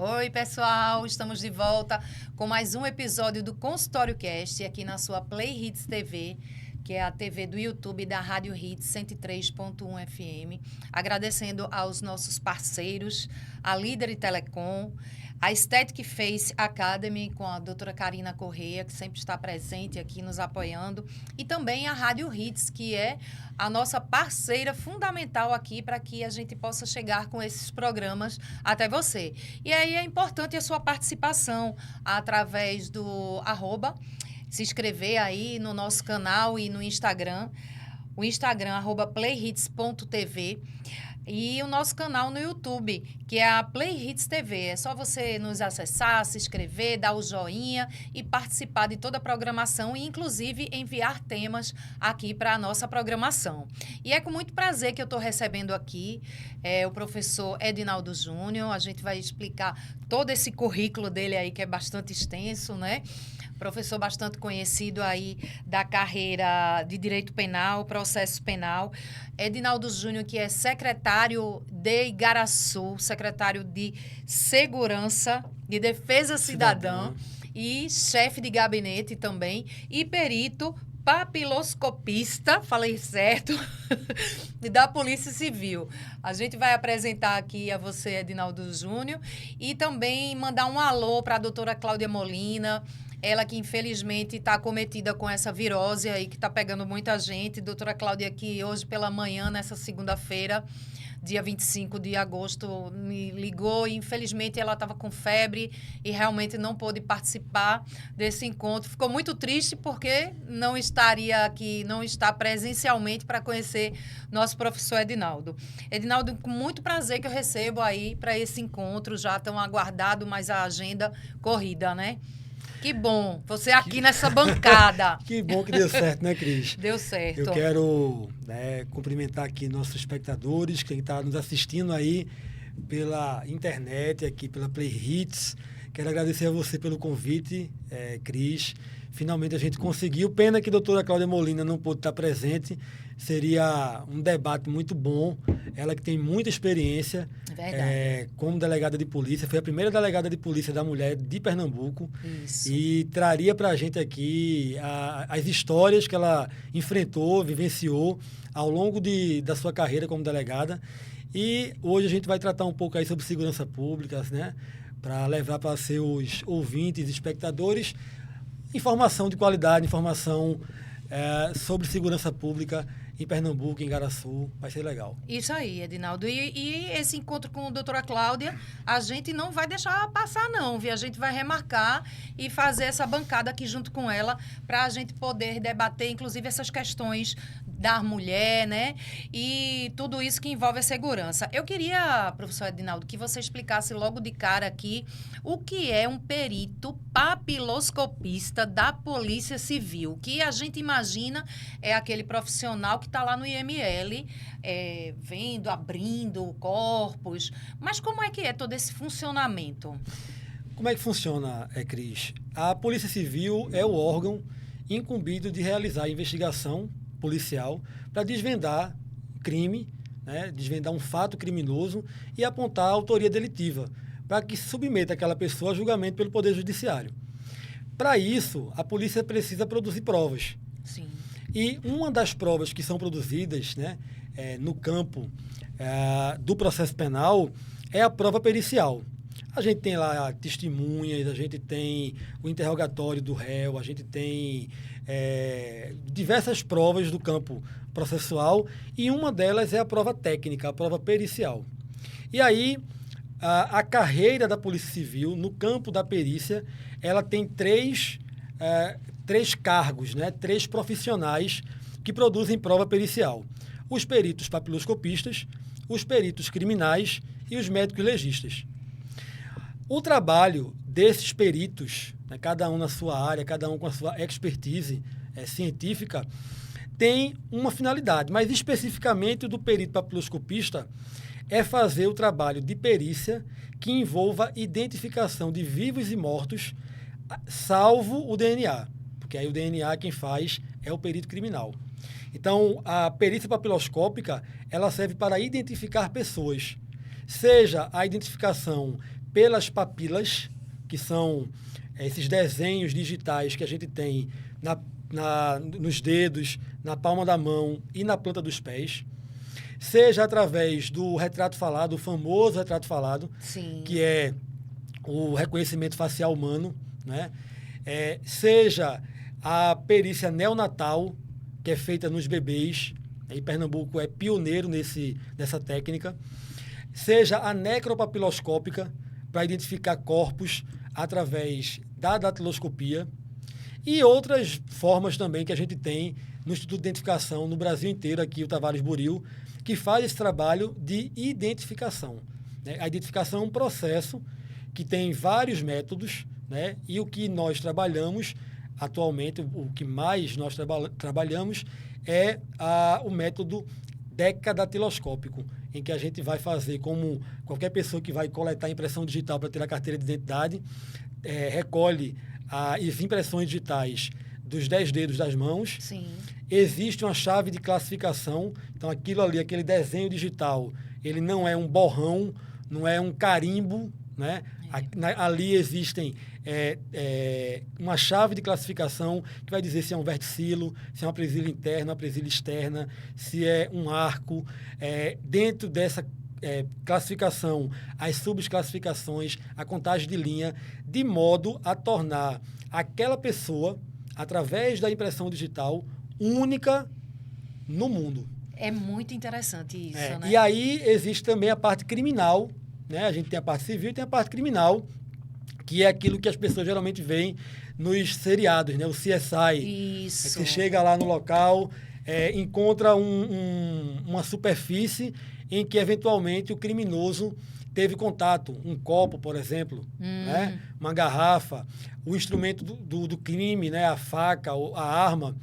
Oi, pessoal, estamos de volta com mais um episódio do Consultório Cast aqui na sua Play Hits TV, que é a TV do YouTube da Rádio Hits 103.1 FM. Agradecendo aos nossos parceiros, a Líder Telecom, a Aesthetic Face Academy com a doutora Karina Correia, que sempre está presente aqui nos apoiando, e também a Rádio Hits, que é a nossa parceira fundamental aqui para que a gente possa chegar com esses programas até você. E aí é importante a sua participação através do @ se inscrever aí no nosso canal e no Instagram, o Instagram @playhits.tv e o nosso canal no YouTube, que é a Play Hits TV. É só você nos acessar, se inscrever, dar o joinha e participar de toda a programação e, inclusive, enviar temas aqui para a nossa programação. E é com muito prazer que eu estou recebendo aqui o professor Edinaldo Júnior. A gente vai explicar todo esse currículo dele aí, que é bastante extenso, né? Professor bastante conhecido aí da carreira de Direito Penal, Processo Penal. Edinaldo Júnior, que é secretário de Igaraçu, secretário de Segurança, de Defesa Cidadã e chefe de gabinete também, e perito papiloscopista, falei certo, da Polícia Civil. A gente vai apresentar aqui a você, Edinaldo Júnior, e também mandar um alô para a doutora Cláudia Molina, ela que infelizmente está acometida com essa virose aí que está pegando muita gente. Doutora Cláudia, que hoje pela manhã, nessa segunda-feira, dia 25 de agosto, me ligou e infelizmente ela estava com febre e realmente não pôde participar desse encontro. Ficou muito triste porque não estaria aqui, não está presencialmente para conhecer nosso professor Edinaldo. Edinaldo, com muito prazer que eu recebo aí para esse encontro, já tão aguardado, mas a agenda corrida, né? Que bom, você aqui nessa bancada. Que bom que deu certo, né, Cris? Deu certo. Eu quero cumprimentar aqui nossos espectadores, quem está nos assistindo aí pela internet, aqui pela Play Hits. Quero agradecer a você pelo convite, Cris. Finalmente a gente conseguiu. Pena que a doutora Cláudia Molina não pôde estar presente. Seria um debate muito bom. Ela que tem muita experiência como delegada de polícia. Foi a primeira delegada de polícia da mulher de Pernambuco. Isso. E traria para a gente aqui as histórias que ela enfrentou, vivenciou ao longo da sua carreira como delegada. E hoje a gente vai tratar um pouco aí sobre segurança pública, né? Para levar para seus ouvintes e espectadores informação de qualidade, informação sobre segurança pública em Pernambuco, em Igaraçu. Vai ser legal. Isso aí, Edinaldo. E esse encontro com a doutora Cláudia, a gente não vai deixar passar, não, viu? A gente vai remarcar e fazer essa bancada aqui junto com ela para a gente poder debater, inclusive, essas questões da mulher, né? E tudo isso que envolve a segurança. Eu queria, professor Edinaldo, que você explicasse logo de cara aqui o que é um perito papiloscopista da Polícia Civil, que a gente imagina é aquele profissional que está lá no IML, vendo, abrindo corpos. Mas como é que é todo esse funcionamento? Como é que funciona, Cris? A Polícia Civil é o órgão incumbido de realizar a investigação policial para desvendar crime, né, desvendar um fato criminoso e apontar a autoria delitiva, para que se submeta aquela pessoa a julgamento pelo Poder Judiciário. Para isso, a polícia precisa produzir provas. Sim. E uma das provas que são produzidas, né, no campo do processo penal é a prova pericial. A gente tem lá testemunhas, a gente tem o interrogatório do réu, a gente tem diversas provas do campo processual e uma delas é a prova técnica, a prova pericial. E aí, a carreira da Polícia Civil no campo da perícia, ela tem três cargos, né? 3 profissionais que produzem prova pericial. Os peritos papiloscopistas, os peritos criminais e os médicos legistas. O trabalho desses peritos, né, cada um na sua área, cada um com a sua expertise científica, tem uma finalidade, mas especificamente o do perito papiloscopista é fazer o trabalho de perícia que envolva identificação de vivos e mortos, salvo o DNA, porque aí o DNA quem faz é o perito criminal. Então, a perícia papiloscópica, ela serve para identificar pessoas, seja a identificação pelas papilas, que são esses desenhos digitais que a gente tem nos dedos, na palma da mão e na planta dos pés, seja através do retrato falado, o famoso retrato falado, Sim. que é o reconhecimento facial humano, né? Seja a perícia neonatal, que é feita nos bebês, em Pernambuco é pioneiro nessa técnica, seja a necropapiloscópica, para identificar corpos através da datiloscopia, e outras formas também que a gente tem no Instituto de Identificação no Brasil inteiro, aqui o Tavares Buril, que faz esse trabalho de identificação, né? A identificação é um processo que tem vários métodos, né? E o que nós trabalhamos atualmente, o que mais nós trabalhamos é o método decadatiloscópico, em que a gente vai fazer, como qualquer pessoa que vai coletar impressão digital para ter a carteira de identidade, recolhe as impressões digitais dos 10 dedos das mãos. Sim. Existe uma chave de classificação, então aquilo ali, aquele desenho digital, ele não é um borrão, não é um carimbo, né? Ali existem uma chave de classificação que vai dizer se é um verticilo, se é uma presilha interna, uma presilha externa, se é um arco. Dentro dessa classificação, as subclassificações, a contagem de linha, de modo a tornar aquela pessoa, através da impressão digital, única no mundo. É muito interessante isso, né? E aí existe também a parte criminal, né? A gente tem a parte civil e tem a parte criminal, que é aquilo que as pessoas geralmente veem nos seriados, né? O CSI. Isso. Você chega lá no local, encontra uma superfície em que, eventualmente, o criminoso teve contato. Um copo, por exemplo, né? Uma garrafa, o instrumento do crime, né? A faca, a arma.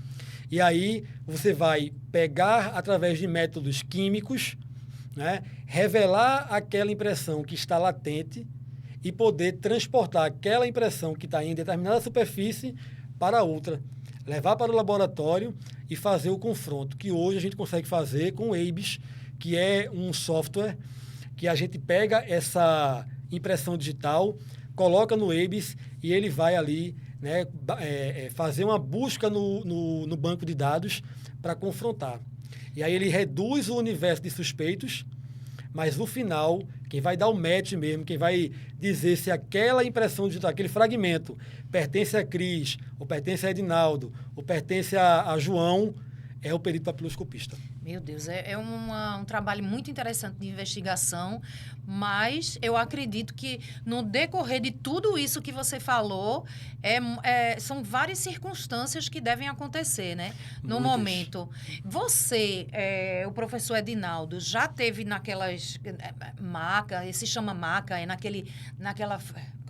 E aí você vai pegar, através de métodos químicos, né? Revelar aquela impressão que está latente e poder transportar aquela impressão que está em determinada superfície para outra. Levar para o laboratório e fazer o confronto, que hoje a gente consegue fazer com o ABIS, que é um software que a gente pega essa impressão digital, coloca no ABIS e ele vai ali, né, fazer uma busca no banco de dados para confrontar. E aí ele reduz o universo de suspeitos, mas no final, quem vai dar o match mesmo, quem vai dizer se aquela impressão digital, aquele fragmento, pertence a Cris, ou pertence a Edinaldo, ou pertence a João, é o perito papiloscopista. Meu Deus, é um trabalho muito interessante de investigação, mas eu acredito que no decorrer de tudo isso que você falou, são várias circunstâncias que devem acontecer, né? No Muitas. momento. Você, o professor Edinaldo, já teve naquelas maca, se chama maca, naquela...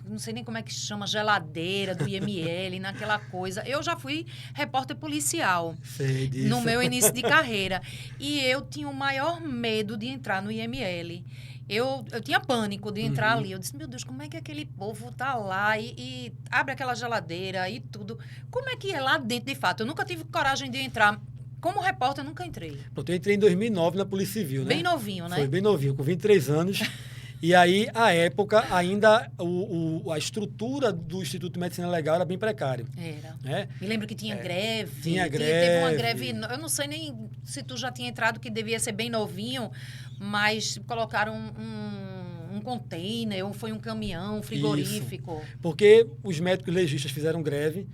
não sei nem como é que chama, geladeira do IML, naquela coisa. Eu já fui repórter policial. Sei disso. No meu início de carreira. E eu tinha o maior medo de entrar no IML. Eu tinha pânico de entrar ali. Eu disse, meu Deus, como é que aquele povo tá lá e abre aquela geladeira e tudo? Como é que é lá dentro, de fato? Eu nunca tive coragem de entrar. Como repórter, eu nunca entrei. Pronto, eu entrei em 2009 na Polícia Civil, né? Bem novinho, né? Foi bem novinho, com 23 anos. E aí, à época, ainda a estrutura do Instituto de Medicina Legal era bem precária. Era. Né? Me lembro que tinha greve. Tinha greve. Teve uma greve, eu não sei nem se tu já tinha entrado, que devia ser bem novinho, mas colocaram um container, ou foi um caminhão, um frigorífico. Isso. Porque os médicos legistas fizeram greve,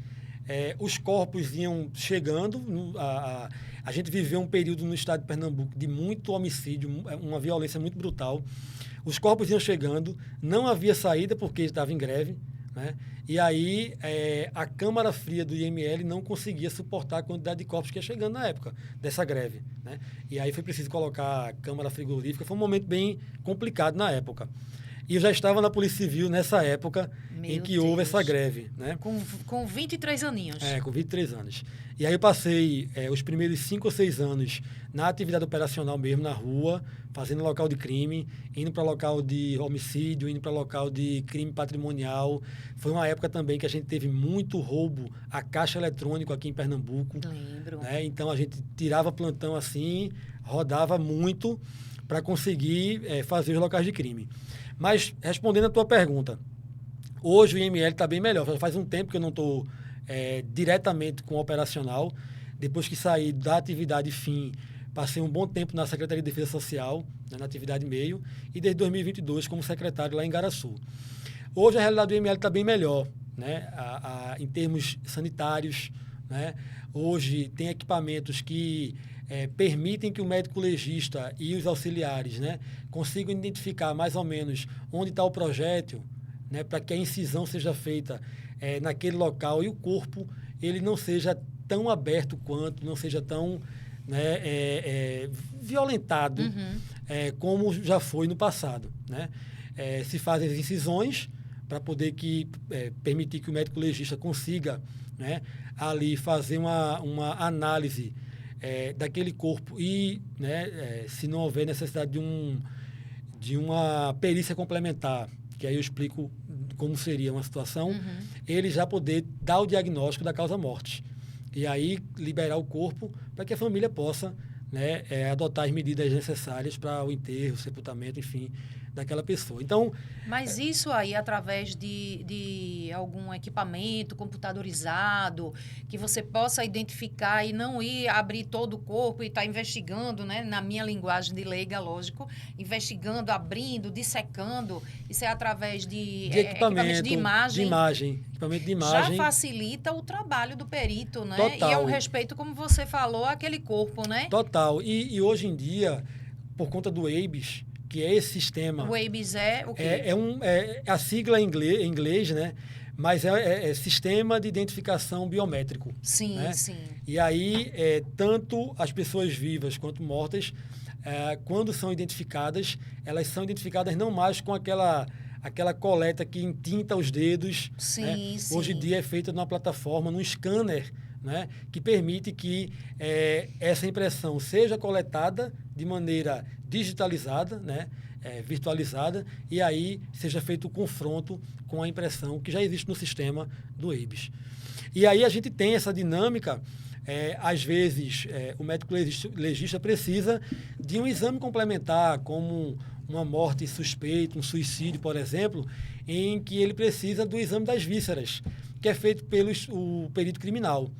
os corpos iam chegando, a gente viveu um período no estado de Pernambuco de muito homicídio, uma violência muito brutal. Os corpos iam chegando, não havia saída porque estava em greve, né? E aí a Câmara Fria do IML não conseguia suportar a quantidade de corpos que ia chegando na época dessa greve, né? E aí foi preciso colocar a Câmara Frigorífica, foi um momento bem complicado na época. E eu já estava na Polícia Civil nessa época em que houve essa greve, né? Com 23 aninhos. Com 23 anos. E aí eu passei os primeiros 5 ou 6 anos na atividade operacional mesmo, na rua, fazendo local de crime, indo para local de homicídio, indo para local de crime patrimonial. Foi uma época também que a gente teve muito roubo a caixa eletrônico aqui em Pernambuco. Lembro. Né? Então a gente tirava plantão assim, rodava muito, para conseguir fazer os locais de crime. Mas, respondendo a tua pergunta, hoje o IML está bem melhor. Faz um tempo que eu não estou diretamente com o operacional. Depois que saí da atividade fim, passei um bom tempo na Secretaria de Defesa Social, né, na atividade meio, e desde 2022 como secretário lá em Igaraçu. Hoje a realidade do IML está bem melhor, né, em termos sanitários, né? Hoje tem equipamentos que permitem que o médico legista e os auxiliares, né, consigam identificar mais ou menos onde está o projétil, né, para que a incisão seja feita naquele local e o corpo ele não seja tão aberto quanto, não seja tão, né, violentado como já foi no passado, né? Se fazem as incisões para poder permitir que o médico legista consiga, né, ali fazer uma análise daquele corpo e, né, se não houver necessidade de uma perícia complementar, que aí eu explico como seria uma situação, ele já poder dar o diagnóstico da causa-morte. E aí liberar o corpo para que a família possa, né, adotar as medidas necessárias para o enterro, o sepultamento, enfim, daquela pessoa. Então, mas isso aí através de algum equipamento computadorizado que você possa identificar e não ir abrir todo o corpo e estar investigando, né, na minha linguagem de leiga, lógico, investigando, abrindo, dissecando, isso é através de equipamentos de imagem. Equipamento de imagem. Já facilita o trabalho do perito, né? Total. E ao respeito, como você falou, aquele corpo, né? Total. E hoje em dia, por conta do ABIS, que é esse sistema... O ABIS é o quê? É a sigla em inglês, né? Mas é Sistema de Identificação Biométrico. Sim, né? sim. E aí, tanto as pessoas vivas quanto mortas, quando são identificadas, elas são identificadas não mais com aquela coleta que entinta os dedos. Sim, né? sim. Hoje em dia é feita numa plataforma, num scanner, né, que permite que essa impressão seja coletada de maneira digitalizada, né, virtualizada, e aí seja feito o confronto com a impressão que já existe no sistema do ABIS. E aí a gente tem essa dinâmica, às vezes o médico legista precisa de um exame complementar, como uma morte suspeita, um suicídio, por exemplo, em que ele precisa do exame das vísceras, que é feito pelo perito criminal.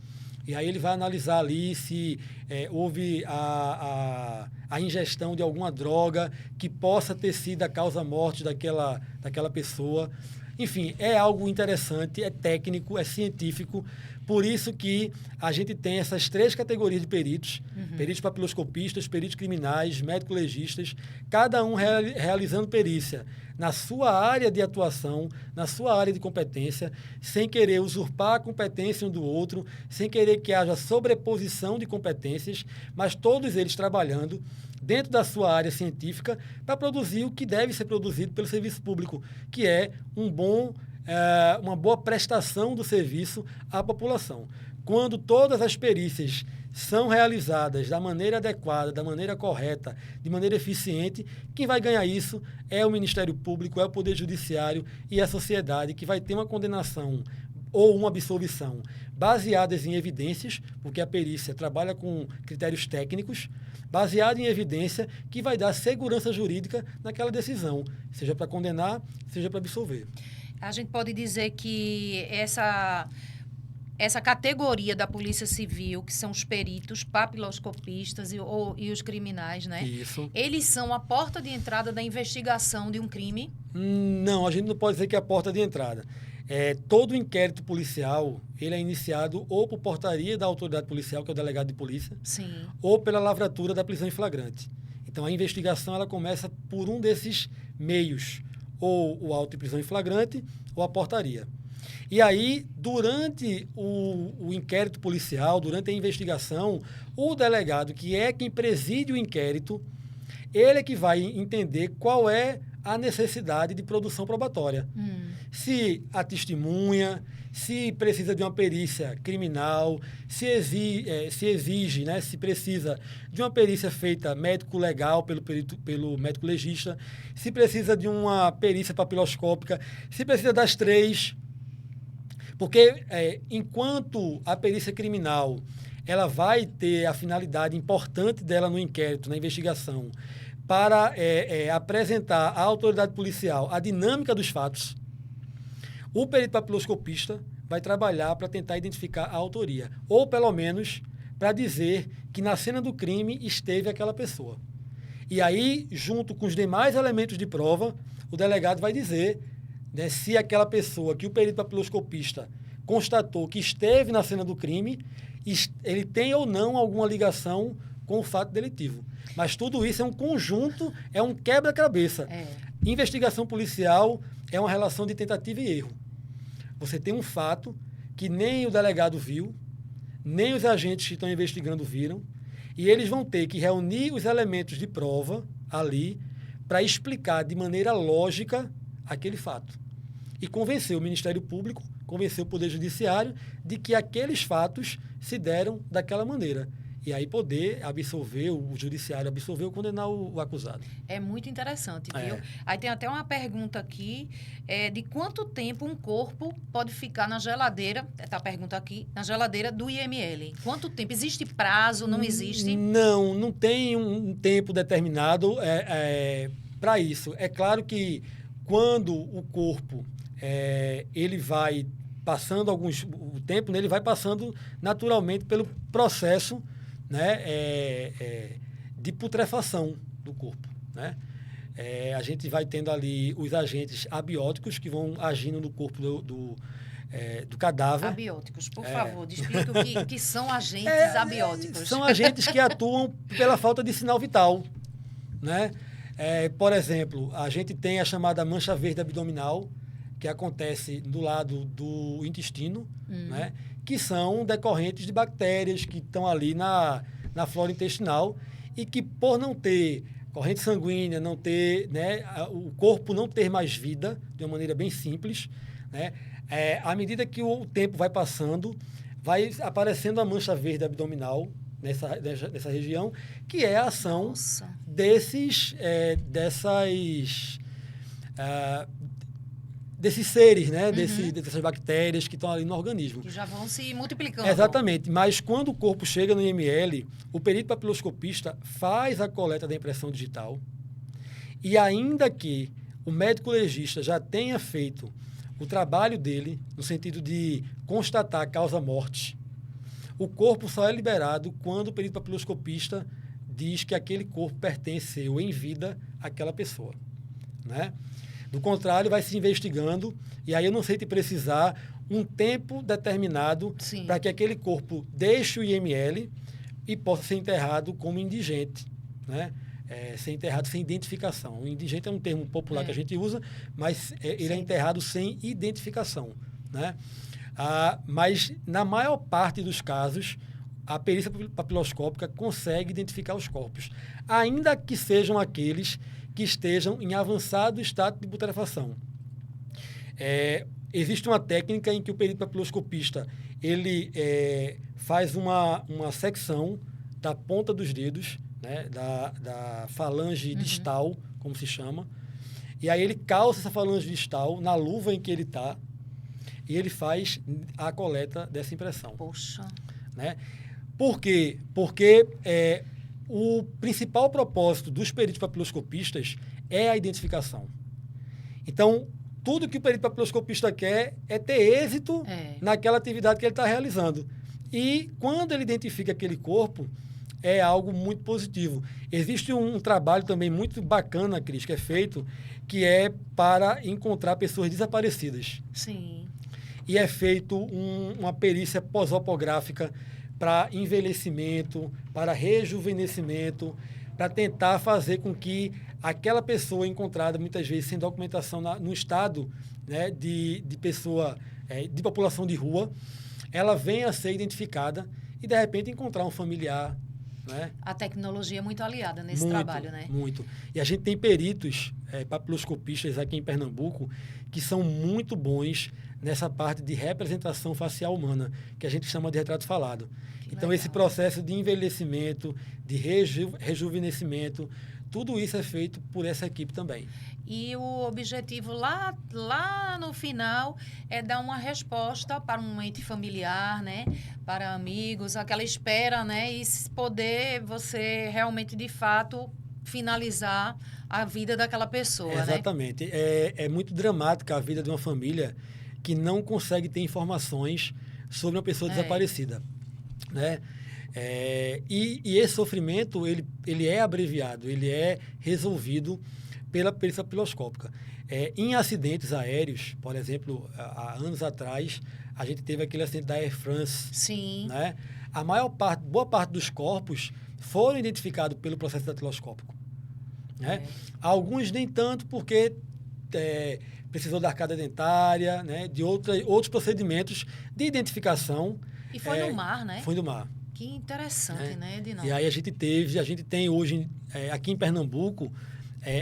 E aí ele vai analisar ali se houve a ingestão de alguma droga que possa ter sido a causa-morte daquela pessoa. Enfim, é algo interessante, é técnico, é científico. Por isso que a gente tem essas 3 categorias de peritos, peritos papiloscopistas, peritos criminais, médico-legistas, cada um realizando perícia na sua área de atuação, na sua área de competência, sem querer usurpar a competência um do outro, sem querer que haja sobreposição de competências, mas todos eles trabalhando dentro da sua área científica para produzir o que deve ser produzido pelo serviço público, que é uma boa prestação do serviço à população. Quando todas as perícias são realizadas da maneira adequada, da maneira correta, de maneira eficiente, quem vai ganhar isso é o Ministério Público, é o Poder Judiciário e a sociedade, que vai ter uma condenação ou uma absolvição baseadas em evidências, porque a perícia trabalha com critérios técnicos, baseado em evidência, que vai dar segurança jurídica naquela decisão, seja para condenar, seja para absolver. A gente pode dizer que essa categoria da Polícia Civil, que são os peritos, papiloscopistas e os criminais, né? Isso. Eles são a porta de entrada da investigação de um crime? Não, a gente não pode dizer que é a porta de entrada. Todo inquérito policial, ele é iniciado ou por portaria da autoridade policial, que é o delegado de polícia, Sim. ou pela lavratura da prisão em flagrante. Então, a investigação ela começa por um desses meios, ou o auto de prisão em flagrante, ou a portaria. E aí, durante o inquérito policial, durante a investigação, o delegado, que é quem preside o inquérito, ele é que vai entender qual é a necessidade de produção probatória. Se a testemunha, se precisa de uma perícia criminal, se exige, né, se precisa de uma perícia feita médico-legal pelo médico legista, se precisa de uma perícia papiloscópica, se precisa das 3. Porque enquanto a perícia criminal ela vai ter a finalidade importante dela no inquérito, na investigação, para apresentar à autoridade policial a dinâmica dos fatos, o perito papiloscopista vai trabalhar para tentar identificar a autoria, ou pelo menos para dizer que na cena do crime esteve aquela pessoa. E aí, junto com os demais elementos de prova, o delegado vai dizer, né, se aquela pessoa que o perito papiloscopista constatou que esteve na cena do crime, ele tem ou não alguma ligação com o fato delitivo. Mas tudo isso é um conjunto, é um quebra-cabeça. Investigação policial é uma relação de tentativa e erro. Você tem um fato que nem o delegado viu, nem os agentes que estão investigando viram, e eles vão ter que reunir os elementos de prova ali para explicar de maneira lógica aquele fato. E convencer o Ministério Público, convencer o Poder Judiciário de que aqueles fatos se deram daquela maneira. E aí poder absolver, o judiciário absolver ou condenar o acusado. É muito interessante, viu? Aí tem até uma pergunta aqui, de quanto tempo um corpo pode ficar na geladeira, tá a pergunta aqui, na geladeira do IML? Quanto tempo? Existe prazo? Não existe? Não tem um tempo determinado para isso. É claro que quando o corpo ele vai passando o tempo, né, ele vai passando naturalmente pelo processo, né, de putrefação do corpo, né? A gente vai tendo ali os agentes abióticos que vão agindo no corpo do cadáver. Abióticos, por favor, explique o que são agentes abióticos. São agentes que atuam pela falta de sinal vital, né? Por exemplo, a gente tem a chamada mancha verde abdominal, que acontece do lado do intestino, né? Que são decorrentes de bactérias que estão ali na flora intestinal e que, por não ter corrente sanguínea, não ter, né, o corpo não ter mais vida, de uma maneira bem simples, né? À medida que o tempo vai passando, vai aparecendo a mancha verde abdominal nessa região, que é a ação desses seres, né? Dessas bactérias que estão ali no organismo. Que já vão se multiplicando. Exatamente. Mas quando o corpo chega no IML, o perito papiloscopista faz a coleta da impressão digital e ainda que o médico legista já tenha feito o trabalho dele, no sentido de constatar a causa-morte, o corpo só é liberado quando o perito papiloscopista diz que aquele corpo pertenceu em vida àquela pessoa, né? Do contrário, vai se investigando, e aí eu não sei te precisar um tempo determinado para que aquele corpo deixe o IML e possa ser enterrado como indigente, né? Ser enterrado sem identificação. O indigente é um termo popular que a gente usa, mas ele é enterrado sem identificação, né? Mas, na maior parte dos casos, a perícia papiloscópica consegue identificar os corpos, ainda que sejam aqueles que estejam em avançado estado de putrefação. Existe uma técnica em que o perito papiloscopista ele faz uma secção da ponta dos dedos, né, da falange distal, como se chama, e aí ele calça essa falange distal na luva em que ele está e ele faz a coleta dessa impressão. Poxa! Né? Por quê? Porque o principal propósito dos peritos papiloscopistas é a identificação. Então, tudo que o perito papiloscopista quer é ter êxito naquela atividade que ele está realizando. E quando ele identifica aquele corpo, é algo muito positivo. Existe um trabalho também muito bacana, Cris, que é feito, que é para encontrar pessoas desaparecidas. Sim. E é feito uma perícia pós-opográfica para envelhecimento, para rejuvenescimento, para tentar fazer com que aquela pessoa encontrada, muitas vezes sem documentação, no estado, né, de pessoa, de população de rua, ela venha a ser identificada e, de repente, encontrar um familiar. Né? A tecnologia é muito aliada nesse trabalho, né? Muito. E a gente tem peritos, papiloscopistas aqui em Pernambuco, que são muito bons nessa parte de representação facial humana, que a gente chama de retrato falado. Então, esse processo de envelhecimento, de rejuvenescimento, tudo isso é feito por essa equipe também. E o objetivo lá no final é dar uma resposta para um ente familiar, né? Para amigos, aquela espera, né? E poder você realmente, de fato, finalizar a vida daquela pessoa, né? Exatamente. É muito dramática a vida de uma família que não consegue ter informações sobre uma pessoa desaparecida, né? E esse sofrimento, ele é abreviado, ele é resolvido pela perícia piloscópica. Em acidentes aéreos, por exemplo, há anos atrás, a gente teve aquele acidente da Air France. Sim. Né? Boa parte dos corpos foram identificados pelo processo datiloscópico. Né? Alguns nem tanto, porque precisou da arcada dentária, né? De outros procedimentos de identificação. E foi no mar, né? Foi no mar. Que interessante, né, Edinaldo? E aí a gente tem hoje, aqui em Pernambuco,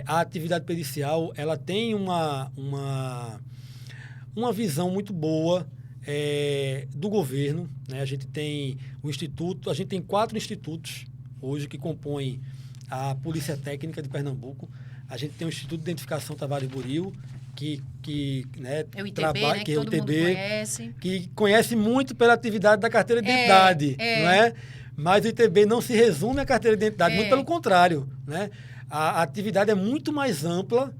a atividade pericial, ela tem uma visão muito boa do governo, né? A gente tem o instituto, a gente tem 4 institutos hoje que compõem a Polícia Técnica de Pernambuco. A gente tem o Instituto de Identificação Tavares Buril, que né, é o ITB, né, que todo mundo conhece. Que conhece muito pela atividade da carteira de identidade, não é? Mas o ITB não se resume à carteira de identidade, muito pelo contrário, né? A atividade é muito mais ampla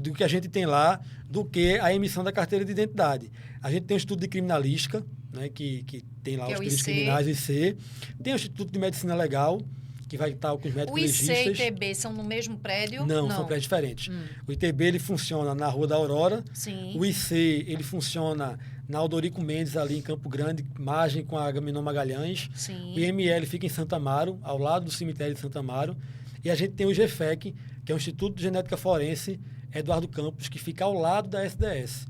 do que a gente tem lá, do que a emissão da carteira de identidade. A gente tem o Instituto de Criminalística, né, que tem lá os peritos criminais, o IC. Tem o Instituto de Medicina Legal, que vai estar com os médicos legistas. O IC e o ITB são no mesmo prédio? Não, são prédios diferentes. O ITB ele funciona na Rua da Aurora. Sim. O IC ele funciona na Aldorico Mendes, ali em Campo Grande, margem com a Agamenon Magalhães. Sim. O IML fica em Santa Amaro, ao lado do cemitério de Santa Amaro. E a gente tem o GFEC, que é o Instituto de Genética Forense Eduardo Campos, que fica ao lado da SDS,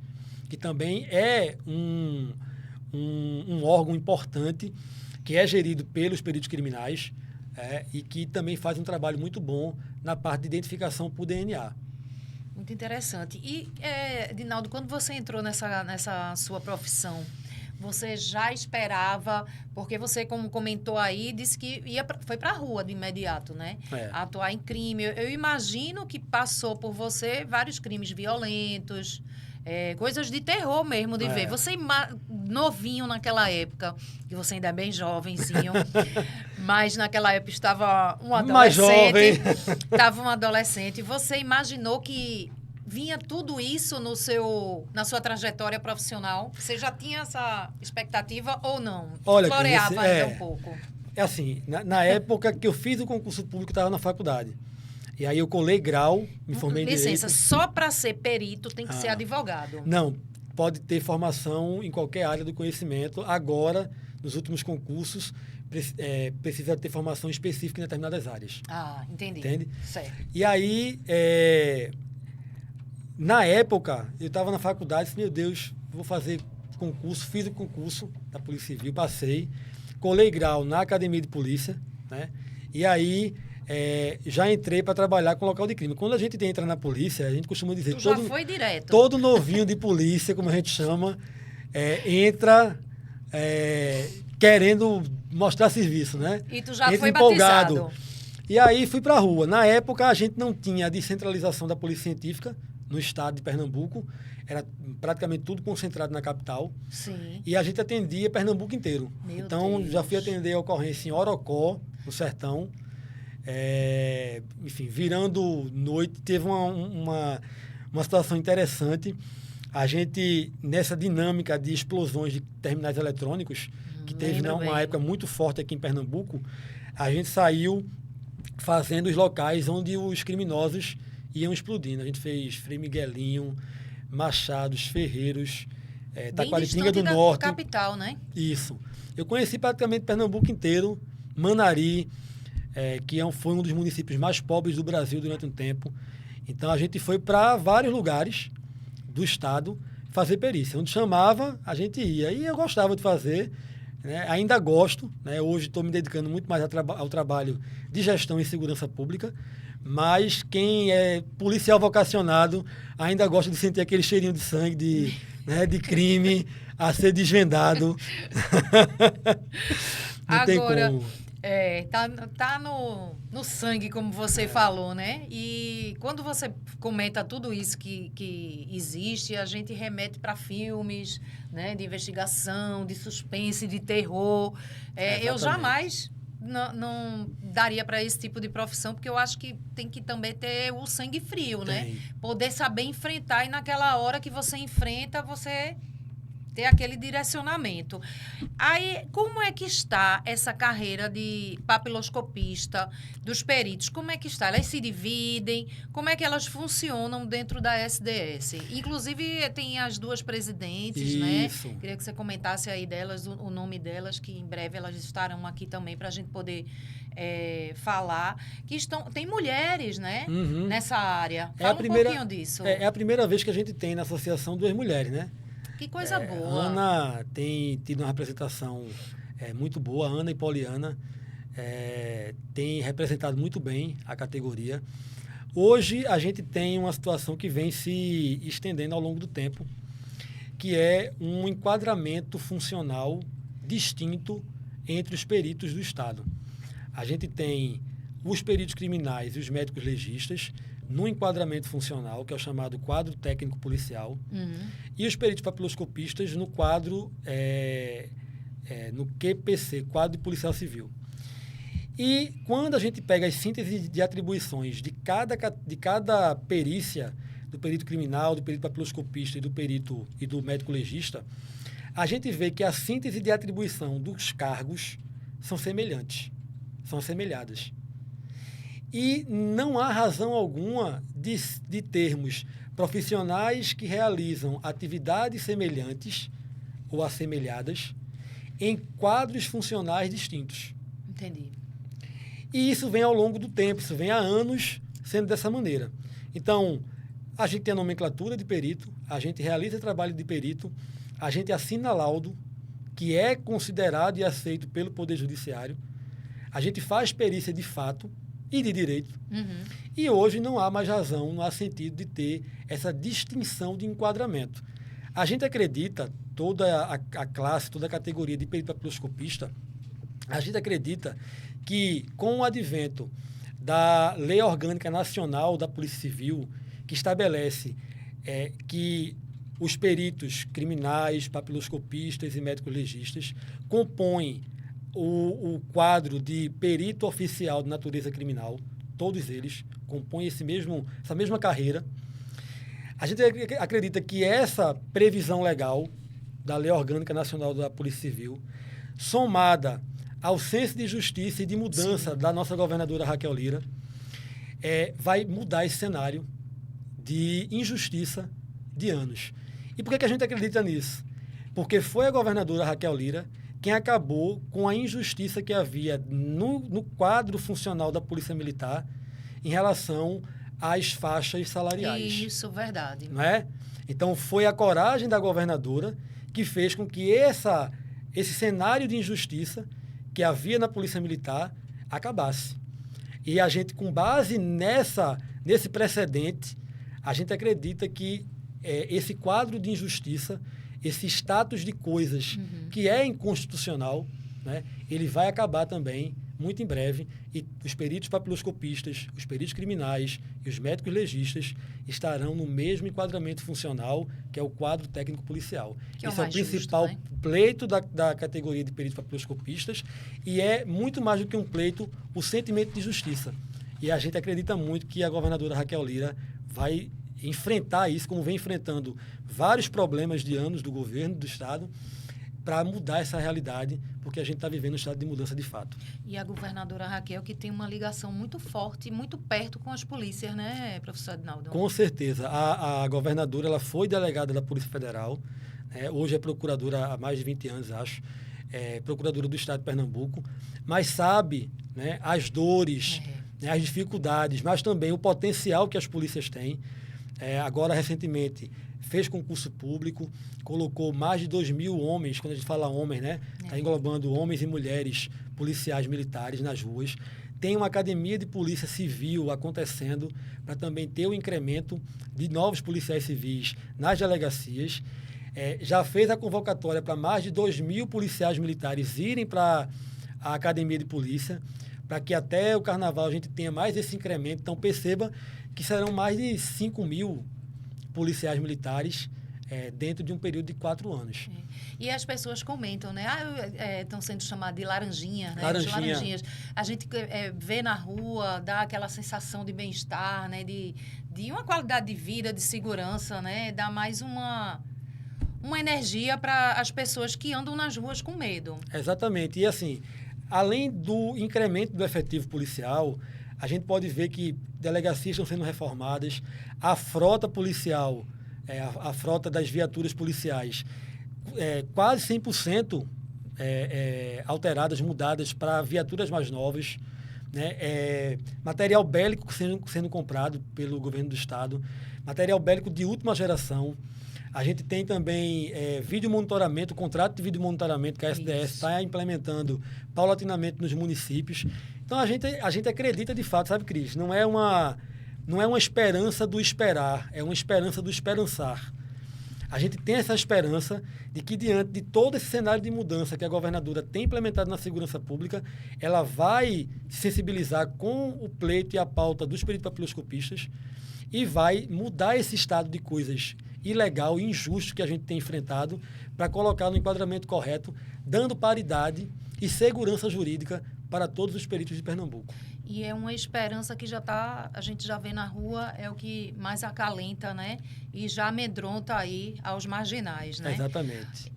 que também é um órgão importante, que é gerido pelos peritos criminais, e que também faz um trabalho muito bom na parte de identificação por DNA. Muito interessante. E, Edinaldo, quando você entrou nessa sua profissão, você já esperava, porque você, como comentou aí, disse que foi para a rua de imediato, né? Atuar em crime. Eu imagino que passou por você vários crimes violentos, coisas de terror mesmo de ver. Você novinho naquela época, que você ainda é bem jovenzinho, mas naquela época estava um adolescente. Mais jovem. Estava um adolescente. Você imaginou que vinha tudo isso na sua trajetória profissional? Você já tinha essa expectativa ou não? Olha, floreava ainda um pouco? É assim, na época que eu fiz o concurso público, eu estava na faculdade. E aí eu colei grau, me formei em Direito. Licença, só para ser perito tem que ser advogado? Não, pode ter formação em qualquer área do conhecimento. Agora, nos últimos concursos, precisa ter formação específica em determinadas áreas. Ah, entendi. Entende? Certo. E aí, na época, eu estava na faculdade, disse, meu Deus, vou fazer concurso, fiz o concurso da Polícia Civil, passei, colei grau na Academia de Polícia, né? E aí já entrei para trabalhar com local de crime. Quando a gente entra na polícia, a gente costuma dizer... Tu já foi direto. Todo novinho de polícia, como a gente chama, entra querendo mostrar serviço, né? E tu já entra foi empolgado. batizado. E aí fui para a rua. Na época, a gente não tinha a descentralização da Polícia Científica no estado de Pernambuco. Era praticamente tudo concentrado na capital. Sim. E a gente atendia Pernambuco inteiro. Meu Deus. Já fui atender a ocorrência em Orocó, no Sertão. Enfim, virando noite, teve uma situação interessante. A gente, nessa dinâmica de explosões de terminais eletrônicos, que teve uma época muito forte aqui em Pernambuco, a gente saiu fazendo os locais onde os criminosos iam explodindo. A gente fez Frei Miguelinho, Machados, Ferreiros, Taquaritinga do Norte. Da capital, né? Isso. Eu conheci praticamente Pernambuco inteiro, Manari, que foi um dos municípios mais pobres do Brasil durante um tempo. Então, a gente foi para vários lugares do estado fazer perícia. Onde chamava, a gente ia. E eu gostava de fazer, né? Ainda gosto, né? Hoje estou me dedicando muito mais ao trabalho de gestão e segurança pública, mas quem é policial vocacionado ainda gosta de sentir aquele cheirinho de sangue, de crime a ser desvendado. Não Agora, tem como. Tá no sangue, como você falou, né? E quando você comenta tudo isso que existe, a gente remete para filmes, né? De investigação, de suspense, de terror. Eu jamais não daria para esse tipo de profissão, porque eu acho que tem que também ter o sangue frio, né? Poder saber enfrentar e naquela hora que você enfrenta, você ter aquele direcionamento. Aí, como é que está essa carreira de papiloscopista, dos peritos? Como é que está? Elas se dividem? Como é que elas funcionam dentro da SDS? Inclusive, tem as duas presidentes, Isso. né? Queria que você comentasse aí delas, o nome delas, que em breve elas estarão aqui também para a gente poder falar. Tem mulheres, né? Uhum. Nessa área. Fala um pouquinho disso. É a primeira vez que a gente tem na associação duas mulheres, né? Que coisa boa. Ana tem tido uma representação muito boa. Ana e Poliana têm representado muito bem a categoria. Hoje, a gente tem uma situação que vem se estendendo ao longo do tempo, que é um enquadramento funcional distinto entre os peritos do Estado. A gente tem os peritos criminais e os médicos legistas no enquadramento funcional, que é o chamado quadro técnico policial, e os peritos papiloscopistas no quadro, no QPC, quadro de policial civil. E quando a gente pega as sínteses de atribuições de cada perícia, do perito criminal, do perito papiloscopista e do médico legista, a gente vê que a síntese de atribuição dos cargos são semelhantes, são assemelhadas. E não há razão alguma de termos profissionais que realizam atividades semelhantes ou assemelhadas em quadros funcionais distintos. Entendi. E isso vem ao longo do tempo, isso vem há anos sendo dessa maneira. Então, a gente tem a nomenclatura de perito, a gente realiza trabalho de perito, a gente assina laudo, que é considerado e aceito pelo Poder Judiciário, a gente faz perícia de fato e de direito. E hoje não há mais razão, não há sentido de ter essa distinção de enquadramento. A gente acredita, toda a classe, toda a categoria de perito papiloscopista, a gente acredita que com o advento da Lei Orgânica Nacional da Polícia Civil, que estabelece que os peritos criminais, papiloscopistas e médicos legistas compõem o quadro de perito oficial de natureza criminal, todos eles compõem essa mesma carreira. A gente acredita que essa previsão legal da Lei Orgânica Nacional da Polícia Civil, somada ao senso de justiça e de mudança da nossa governadora Raquel Lira, vai mudar esse cenário de injustiça de anos. E por que a gente acredita nisso? Porque foi a governadora Raquel Lira quem acabou com a injustiça que havia no quadro funcional da Polícia Militar em relação às faixas salariais. Isso, verdade. Não é? Então, foi a coragem da governadora que fez com que esse cenário de injustiça que havia na Polícia Militar acabasse. E a gente, com base nesse precedente, a gente acredita que esse quadro de injustiça, esse status de coisas que é inconstitucional, né, ele vai acabar também muito em breve, e os peritos papiloscopistas, os peritos criminais e os médicos legistas estarão no mesmo enquadramento funcional, que é o quadro técnico policial. Esse é o principal pleito da categoria de peritos papiloscopistas, e é muito mais do que um pleito, o sentimento de justiça. E a gente acredita muito que a governadora Raquel Lira vai enfrentar isso, como vem enfrentando vários problemas de anos do governo, do Estado, para mudar essa realidade, porque a gente está vivendo um estado de mudança de fato. E a governadora Raquel, que tem uma ligação muito forte, muito perto com as polícias, né, professor Adinaldo? Com certeza. A governadora ela foi delegada da Polícia Federal, hoje é procuradora há mais de 20 anos, acho, procuradora do Estado de Pernambuco, mas sabe, né, as dores, né, as dificuldades, mas também o potencial que as polícias têm. Agora, recentemente, fez concurso público, colocou mais de 2.000 homens, quando a gente fala homens, né? Está englobando homens e mulheres policiais militares nas ruas. Tem uma academia de polícia civil acontecendo para também ter o incremento de novos policiais civis nas delegacias. Já fez a convocatória para mais de 2.000 policiais militares irem para a academia de polícia, para que até o carnaval a gente tenha mais esse incremento. Então, perceba que serão mais de 5.000 policiais militares dentro de um período de 4 anos. E as pessoas comentam, né? Estão sendo chamadas de laranjinha, né? Laranjinha. Laranjinhas. A gente vê na rua, dá aquela sensação de bem-estar, né? De uma qualidade de vida, de segurança, né? Dá mais uma energia para as pessoas que andam nas ruas com medo. Exatamente. E assim, além do incremento do efetivo policial, a gente pode ver que delegacias estão sendo reformadas, a frota policial, a frota das viaturas policiais, quase 100% alteradas, mudadas para viaturas mais novas, né? Material bélico sendo comprado pelo governo do estado, material bélico de última geração. A gente tem também vídeo monitoramento, contrato de vídeo monitoramento que a SDS está implementando paulatinamente nos municípios. Então, a gente acredita de fato, sabe, Cris? Não é uma esperança do esperar, é uma esperança do esperançar. A gente tem essa esperança de que, diante de todo esse cenário de mudança que a governadora tem implementado na segurança pública, ela vai se sensibilizar com o pleito e a pauta dos perito-papiloscopistas e vai mudar esse estado de coisas ilegal e injusto que a gente tem enfrentado para colocar no enquadramento correto, dando paridade e segurança jurídica para todos os peritos de Pernambuco. E é uma esperança que a gente já vê na rua, é o que mais acalenta, né? E já amedronta aí aos marginais, né? Exatamente.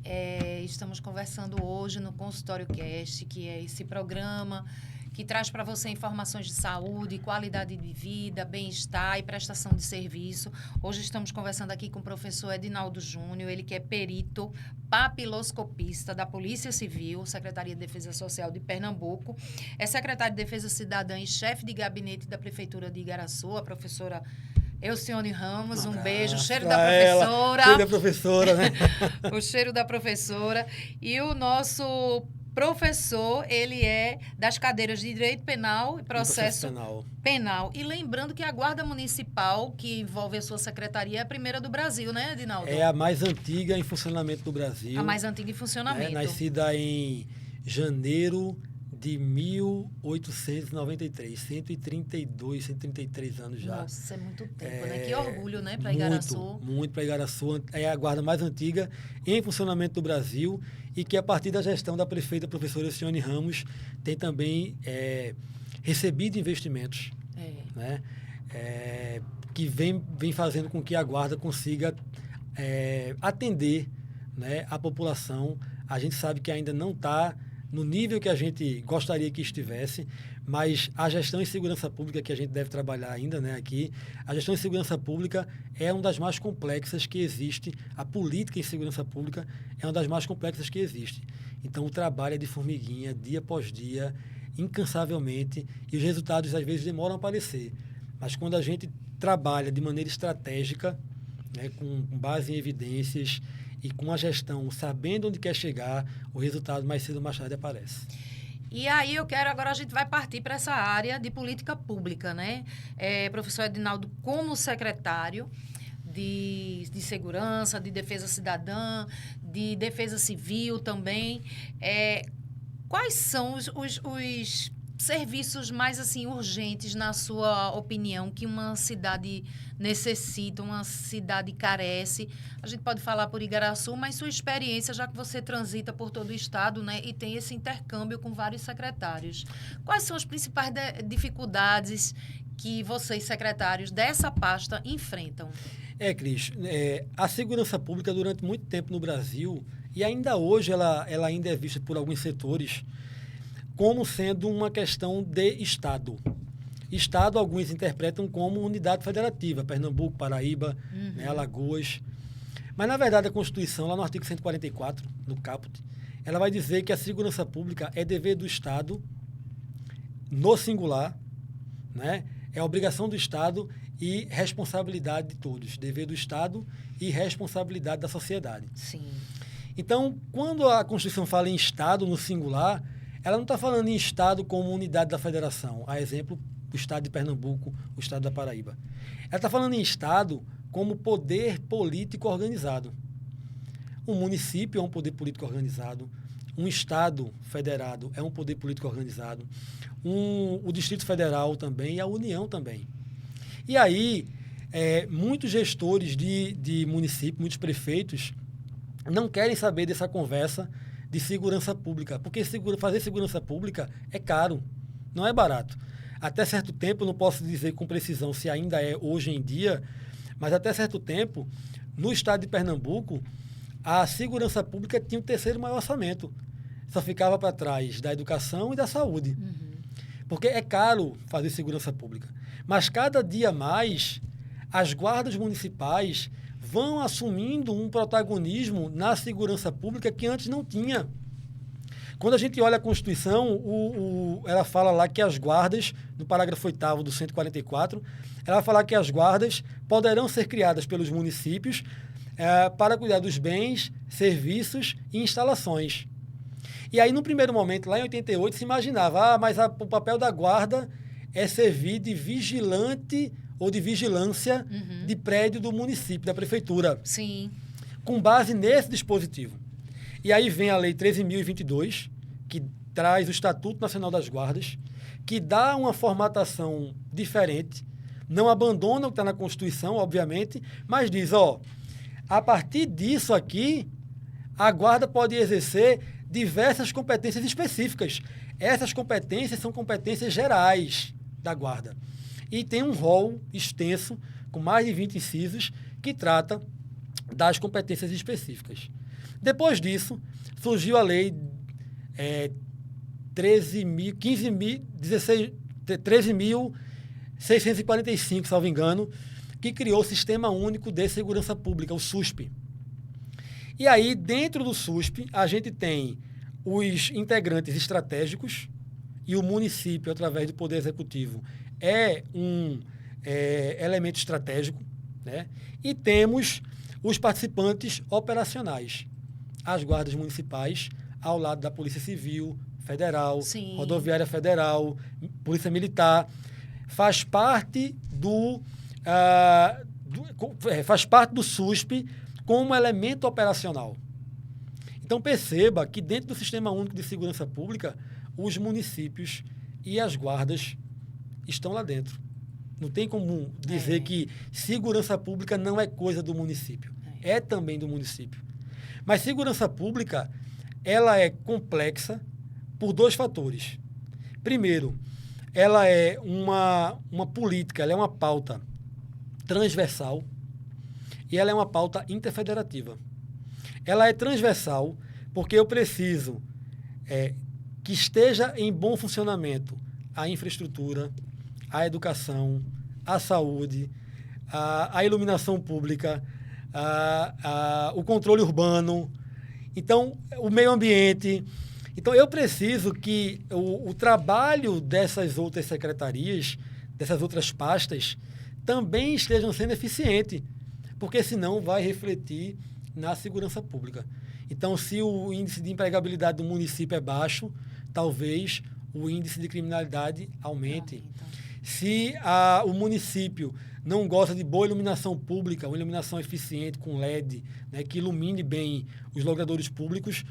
Estamos conversando hoje no Consultório Cast, que é esse programa que traz para você informações de saúde, qualidade de vida, bem-estar e prestação de serviço. Hoje estamos conversando aqui com o professor Edinaldo Júnior, ele que é perito papiloscopista da Polícia Civil, Secretaria de Defesa Social de Pernambuco, é secretário de Defesa Cidadã e chefe de gabinete da Prefeitura de Igaraçu, a professora Elcione Ramos, um beijo, o cheiro da professora. Cheiro da professora, né? O cheiro da professora. E o nosso professor, ele é das cadeiras de Direito Penal e Processo Penal. E lembrando que a Guarda Municipal, que envolve a sua secretaria, é a primeira do Brasil, né, Edinaldo? É a mais antiga em funcionamento do Brasil. A mais antiga em funcionamento. Nascida em janeiro de 1893, 133 anos já. Nossa, é muito tempo, né? Que orgulho, né, para Igaraçu. Muito para Igaraçu. É a guarda mais antiga em funcionamento do Brasil e que, a partir da gestão da prefeita professora Elcione Ramos, tem também recebido investimentos, né? Que vem fazendo com que a guarda consiga atender, né, a população. A gente sabe que ainda não está no nível que a gente gostaria que estivesse, mas a gestão em segurança pública que a gente deve trabalhar ainda, né, aqui, a gestão em segurança pública é uma das mais complexas que existe, a política em segurança pública é uma das mais complexas que existe. Então, o trabalho é de formiguinha, dia após dia, incansavelmente, e os resultados às vezes demoram a aparecer. Mas quando a gente trabalha de maneira estratégica, né, com base em evidências, e com a gestão, sabendo onde quer chegar, o resultado mais cedo ou mais tarde aparece. E aí agora a gente vai partir para essa área de política pública, né? Professor Edinaldo, como secretário de segurança, de defesa cidadã, de defesa civil também, quais são os serviços mais assim urgentes, na sua opinião, que uma cidade necessita, uma cidade carece? A gente pode falar por Igaraçu, mas sua experiência, já que você transita por todo o estado, né, e tem esse intercâmbio com vários secretários. Quais são as principais dificuldades que vocês, secretários dessa pasta, enfrentam? Cris, a segurança pública durante muito tempo no Brasil, e ainda hoje ela ainda é vista por alguns setores como sendo uma questão de Estado. Estado, alguns interpretam como unidade federativa, Pernambuco, Paraíba, né, Alagoas. Mas, na verdade, a Constituição, lá no artigo 144, no caput, ela vai dizer que a segurança pública é dever do Estado, no singular, né? É obrigação do Estado e responsabilidade de todos. Dever do Estado e responsabilidade da sociedade. Sim. Então, quando a Constituição fala em Estado, no singular, ela não está falando em Estado como unidade da federação. A exemplo, o Estado de Pernambuco, o Estado da Paraíba. Ela está falando em Estado como poder político organizado. Um município é um poder político organizado. Um Estado federado é um poder político organizado. O Distrito Federal também e a União também. E aí, muitos gestores de município, muitos prefeitos, não querem saber dessa conversa de segurança pública, porque fazer segurança pública é caro, não é barato. Até certo tempo, não posso dizer com precisão se ainda é hoje em dia, mas até certo tempo, no estado de Pernambuco, a segurança pública tinha o terceiro maior orçamento. Só ficava para trás da educação e da saúde. Porque é caro fazer segurança pública. Mas cada dia mais, as guardas municipais vão assumindo um protagonismo na segurança pública que antes não tinha. Quando a gente olha a Constituição, ela fala lá que as guardas, no parágrafo 8º do 144, ela fala que as guardas poderão ser criadas pelos municípios para cuidar dos bens, serviços e instalações. E aí, no primeiro momento, lá em 88, se imaginava, mas o papel da guarda é servir de vigilante ou de vigilância de prédio do município, da prefeitura. Sim. Com base nesse dispositivo. E aí vem a Lei 13.022, que traz o Estatuto Nacional das Guardas, que dá uma formatação diferente, não abandona o que está na Constituição, obviamente, mas diz, a partir disso aqui, a guarda pode exercer diversas competências específicas. Essas competências são competências gerais da guarda. E tem um rol extenso, com mais de 20 incisos, que trata das competências específicas. Depois disso, surgiu a Lei 13.645, salvo engano, que criou o Sistema Único de Segurança Pública, o SUSP. E aí, dentro do SUSP, a gente tem os integrantes estratégicos e o município, através do Poder Executivo, é um elemento estratégico, né? E temos os participantes operacionais, as guardas municipais, ao lado da Polícia Civil, Federal, Sim. Rodoviária Federal, Polícia Militar. Faz parte faz parte do SUSP como elemento operacional. Então, perceba que dentro do Sistema Único de Segurança Pública, os municípios e as guardas estão lá dentro. Não tem como dizer que segurança pública não é coisa do município. É também do município. Mas segurança pública, ela é complexa por dois fatores. Primeiro, ela é uma política, ela é uma pauta transversal e ela é uma pauta interfederativa. Ela é transversal porque eu preciso que esteja em bom funcionamento a infraestrutura, a educação, a saúde, a iluminação pública, o controle urbano, então, o meio ambiente. Então, eu preciso que o trabalho dessas outras secretarias, dessas outras pastas, também estejam sendo eficientes, porque senão vai refletir na segurança pública. Então, se o índice de empregabilidade do município é baixo, talvez o índice de criminalidade aumente. Se o município não gosta de boa iluminação pública, uma iluminação eficiente com LED, né, que ilumine bem os logradouros públicos,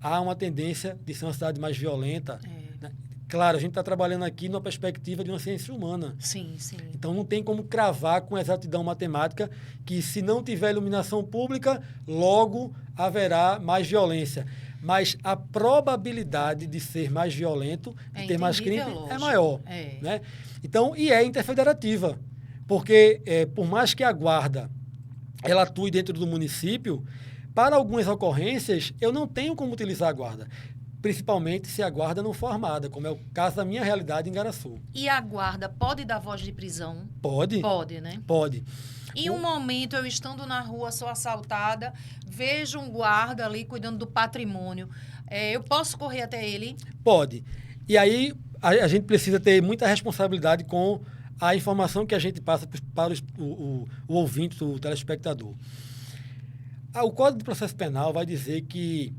há uma tendência de ser uma cidade mais violenta. Né? Claro, a gente está trabalhando aqui numa perspectiva de uma ciência humana. Sim, sim. Então, não tem como cravar com exatidão matemática que, se não tiver iluminação pública, logo haverá mais violência. Mas a probabilidade de ser mais violento, de ter mais crime, é maior. Né? Então, e é interfederativa. Porque, por mais que a guarda ela atue dentro do município, para algumas ocorrências, eu não tenho como utilizar a guarda. Principalmente se a guarda não for armada, como é o caso da minha realidade em Garaçu. E a guarda pode dar voz de prisão? Pode. Pode, né? Pode. Em um momento, eu estando na rua, sou assaltada, vejo um guarda ali cuidando do patrimônio. Eu posso correr até ele? Pode. E aí, a gente precisa ter muita responsabilidade com a informação que a gente passa para o ouvinte, o telespectador. O Código de Processo Penal vai dizer que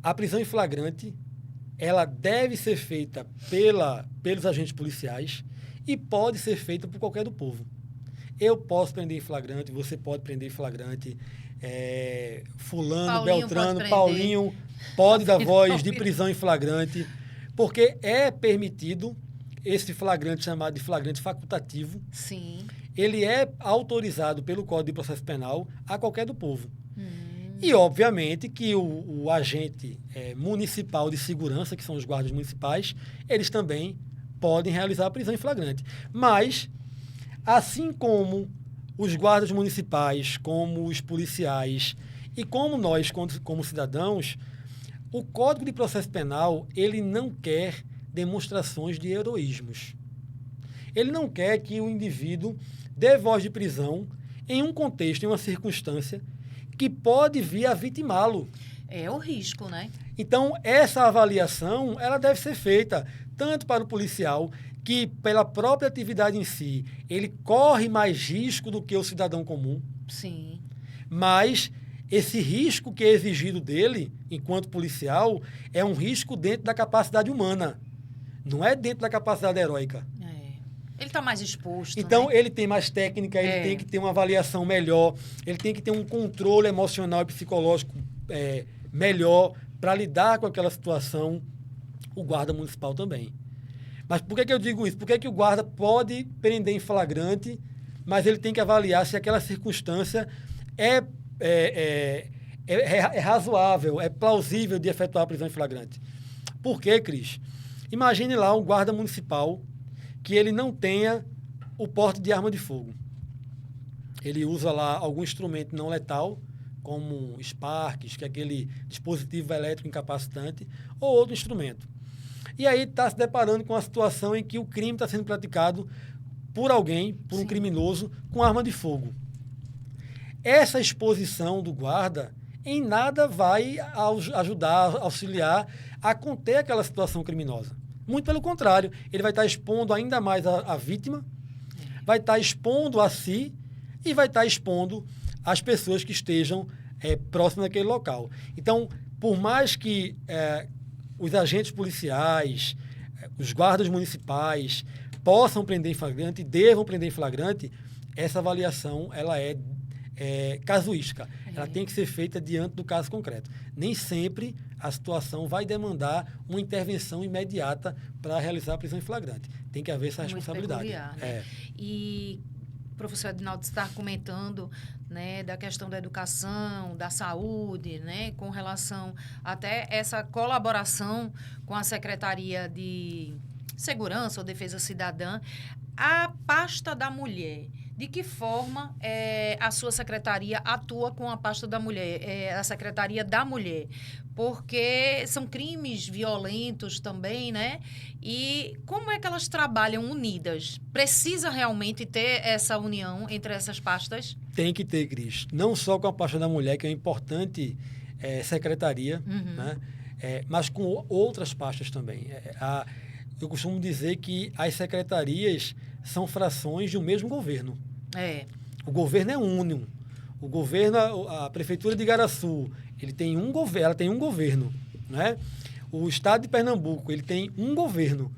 a prisão em flagrante ela deve ser feita pelos agentes policiais e pode ser feita por qualquer do povo. Eu posso prender em flagrante, você pode prender em flagrante, fulano, Paulinho Beltrano, Paulinho pode dar voz de prisão em flagrante, porque é permitido esse flagrante chamado de flagrante facultativo. Sim. ele é autorizado pelo Código de Processo Penal a qualquer do povo. E, obviamente, que o agente municipal de segurança, que são os guardas municipais, eles também podem realizar a prisão em flagrante. Mas, assim como os guardas municipais, como os policiais e como nós, como cidadãos, o Código de Processo Penal, ele não quer demonstrações de heroísmos. Ele não quer que o indivíduo dê voz de prisão em um contexto, em uma circunstância que pode vir a vitimá-lo. É o risco, né? Então, essa avaliação, ela deve ser feita tanto para o policial, que pela própria atividade em si, ele corre mais risco do que o cidadão comum. Sim. Mas esse risco que é exigido dele, enquanto policial, é um risco dentro da capacidade humana. Não é dentro da capacidade heróica. Ele está mais exposto. Então, né? ele tem mais técnica, ele tem que ter uma avaliação melhor, ele tem que ter um controle emocional e psicológico melhor para lidar com aquela situação, o guarda municipal também. Mas por que eu digo isso? Porque o guarda pode prender em flagrante, mas ele tem que avaliar se aquela circunstância é razoável, é plausível de efetuar a prisão em flagrante. Por quê, Cris? Imagine lá um guarda municipal que ele não tenha o porte de arma de fogo. Ele usa lá algum instrumento não letal, como Sparks, que é aquele dispositivo elétrico incapacitante, ou outro instrumento. E aí está se deparando com a situação em que o crime está sendo praticado por alguém, por um criminoso, com arma de fogo. Essa exposição do guarda em nada vai ajudar, auxiliar a conter aquela situação criminosa. Muito pelo contrário, ele vai estar expondo ainda mais a vítima, vai estar expondo a si e vai estar expondo as pessoas que estejam próximas daquele local. Então, por mais que os agentes policiais, os guardas municipais possam prender em flagrante, devam prender em flagrante, essa avaliação ela é casuística. Ela tem que ser feita diante do caso concreto. Nem sempre a situação vai demandar uma intervenção imediata para realizar a prisão em flagrante. Tem que haver essa responsabilidade. Peculiar, né? E o professor Edinaldo está comentando, né, da questão da educação, da saúde, né, com relação até essa colaboração com a Secretaria de Segurança ou Defesa Cidadã, a pasta da mulher. De que forma a sua secretaria atua com a pasta da mulher, a Secretaria da Mulher? Porque são crimes violentos também, né? E como é que elas trabalham unidas? Precisa realmente ter essa união entre essas pastas? Tem que ter, Cris. Não só com a pasta da mulher, que é uma importante secretaria, né? Mas com outras pastas também. Eu costumo dizer que as secretarias são frações de um mesmo governo. O governo é único. O governo, a Prefeitura de Igaraçu, ela tem um governo, né? O Estado de Pernambuco, ele tem um governo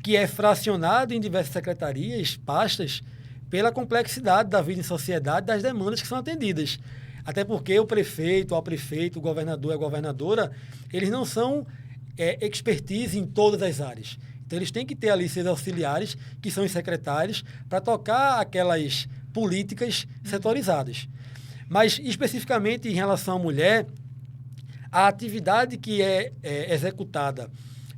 que é fracionado em diversas secretarias, pastas, pela complexidade da vida em sociedade, das demandas que são atendidas. Até porque o prefeito, o governador, a governadora, eles não são expertise em todas as áreas. Então, eles têm que ter ali seus auxiliares, que são os secretários, para tocar aquelas políticas setorizadas. Mas, especificamente em relação à mulher, a atividade que é executada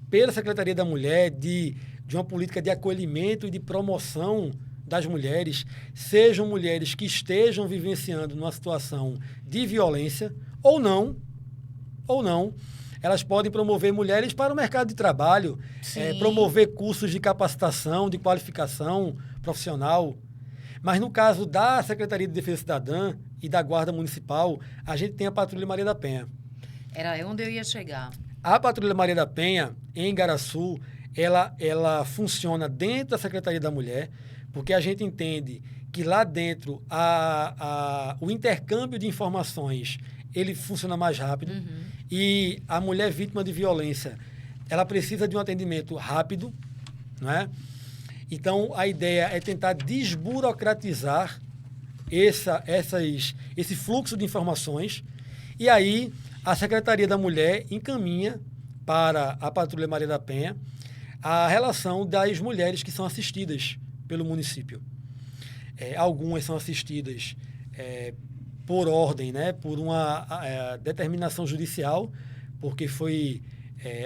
pela Secretaria da Mulher de uma política de acolhimento e de promoção das mulheres, sejam mulheres que estejam vivenciando numa situação de violência ou não, elas podem promover mulheres para o mercado de trabalho, promover cursos de capacitação, de qualificação profissional. Mas no caso da Secretaria de Defesa Cidadã e da Guarda Municipal, a gente tem a Patrulha Maria da Penha. Era onde eu ia chegar. A Patrulha Maria da Penha, em Igaraçu, ela funciona dentro da Secretaria da Mulher, porque a gente entende que lá dentro o intercâmbio de informações ele funciona mais rápido. E a mulher vítima de violência, ela precisa de um atendimento rápido, não é? Então, a ideia é tentar desburocratizar esse fluxo de informações. E aí, a Secretaria da Mulher encaminha para a Patrulha Maria da Penha a relação das mulheres que são assistidas pelo município. Algumas são assistidas por ordem, né, por uma determinação judicial, porque foi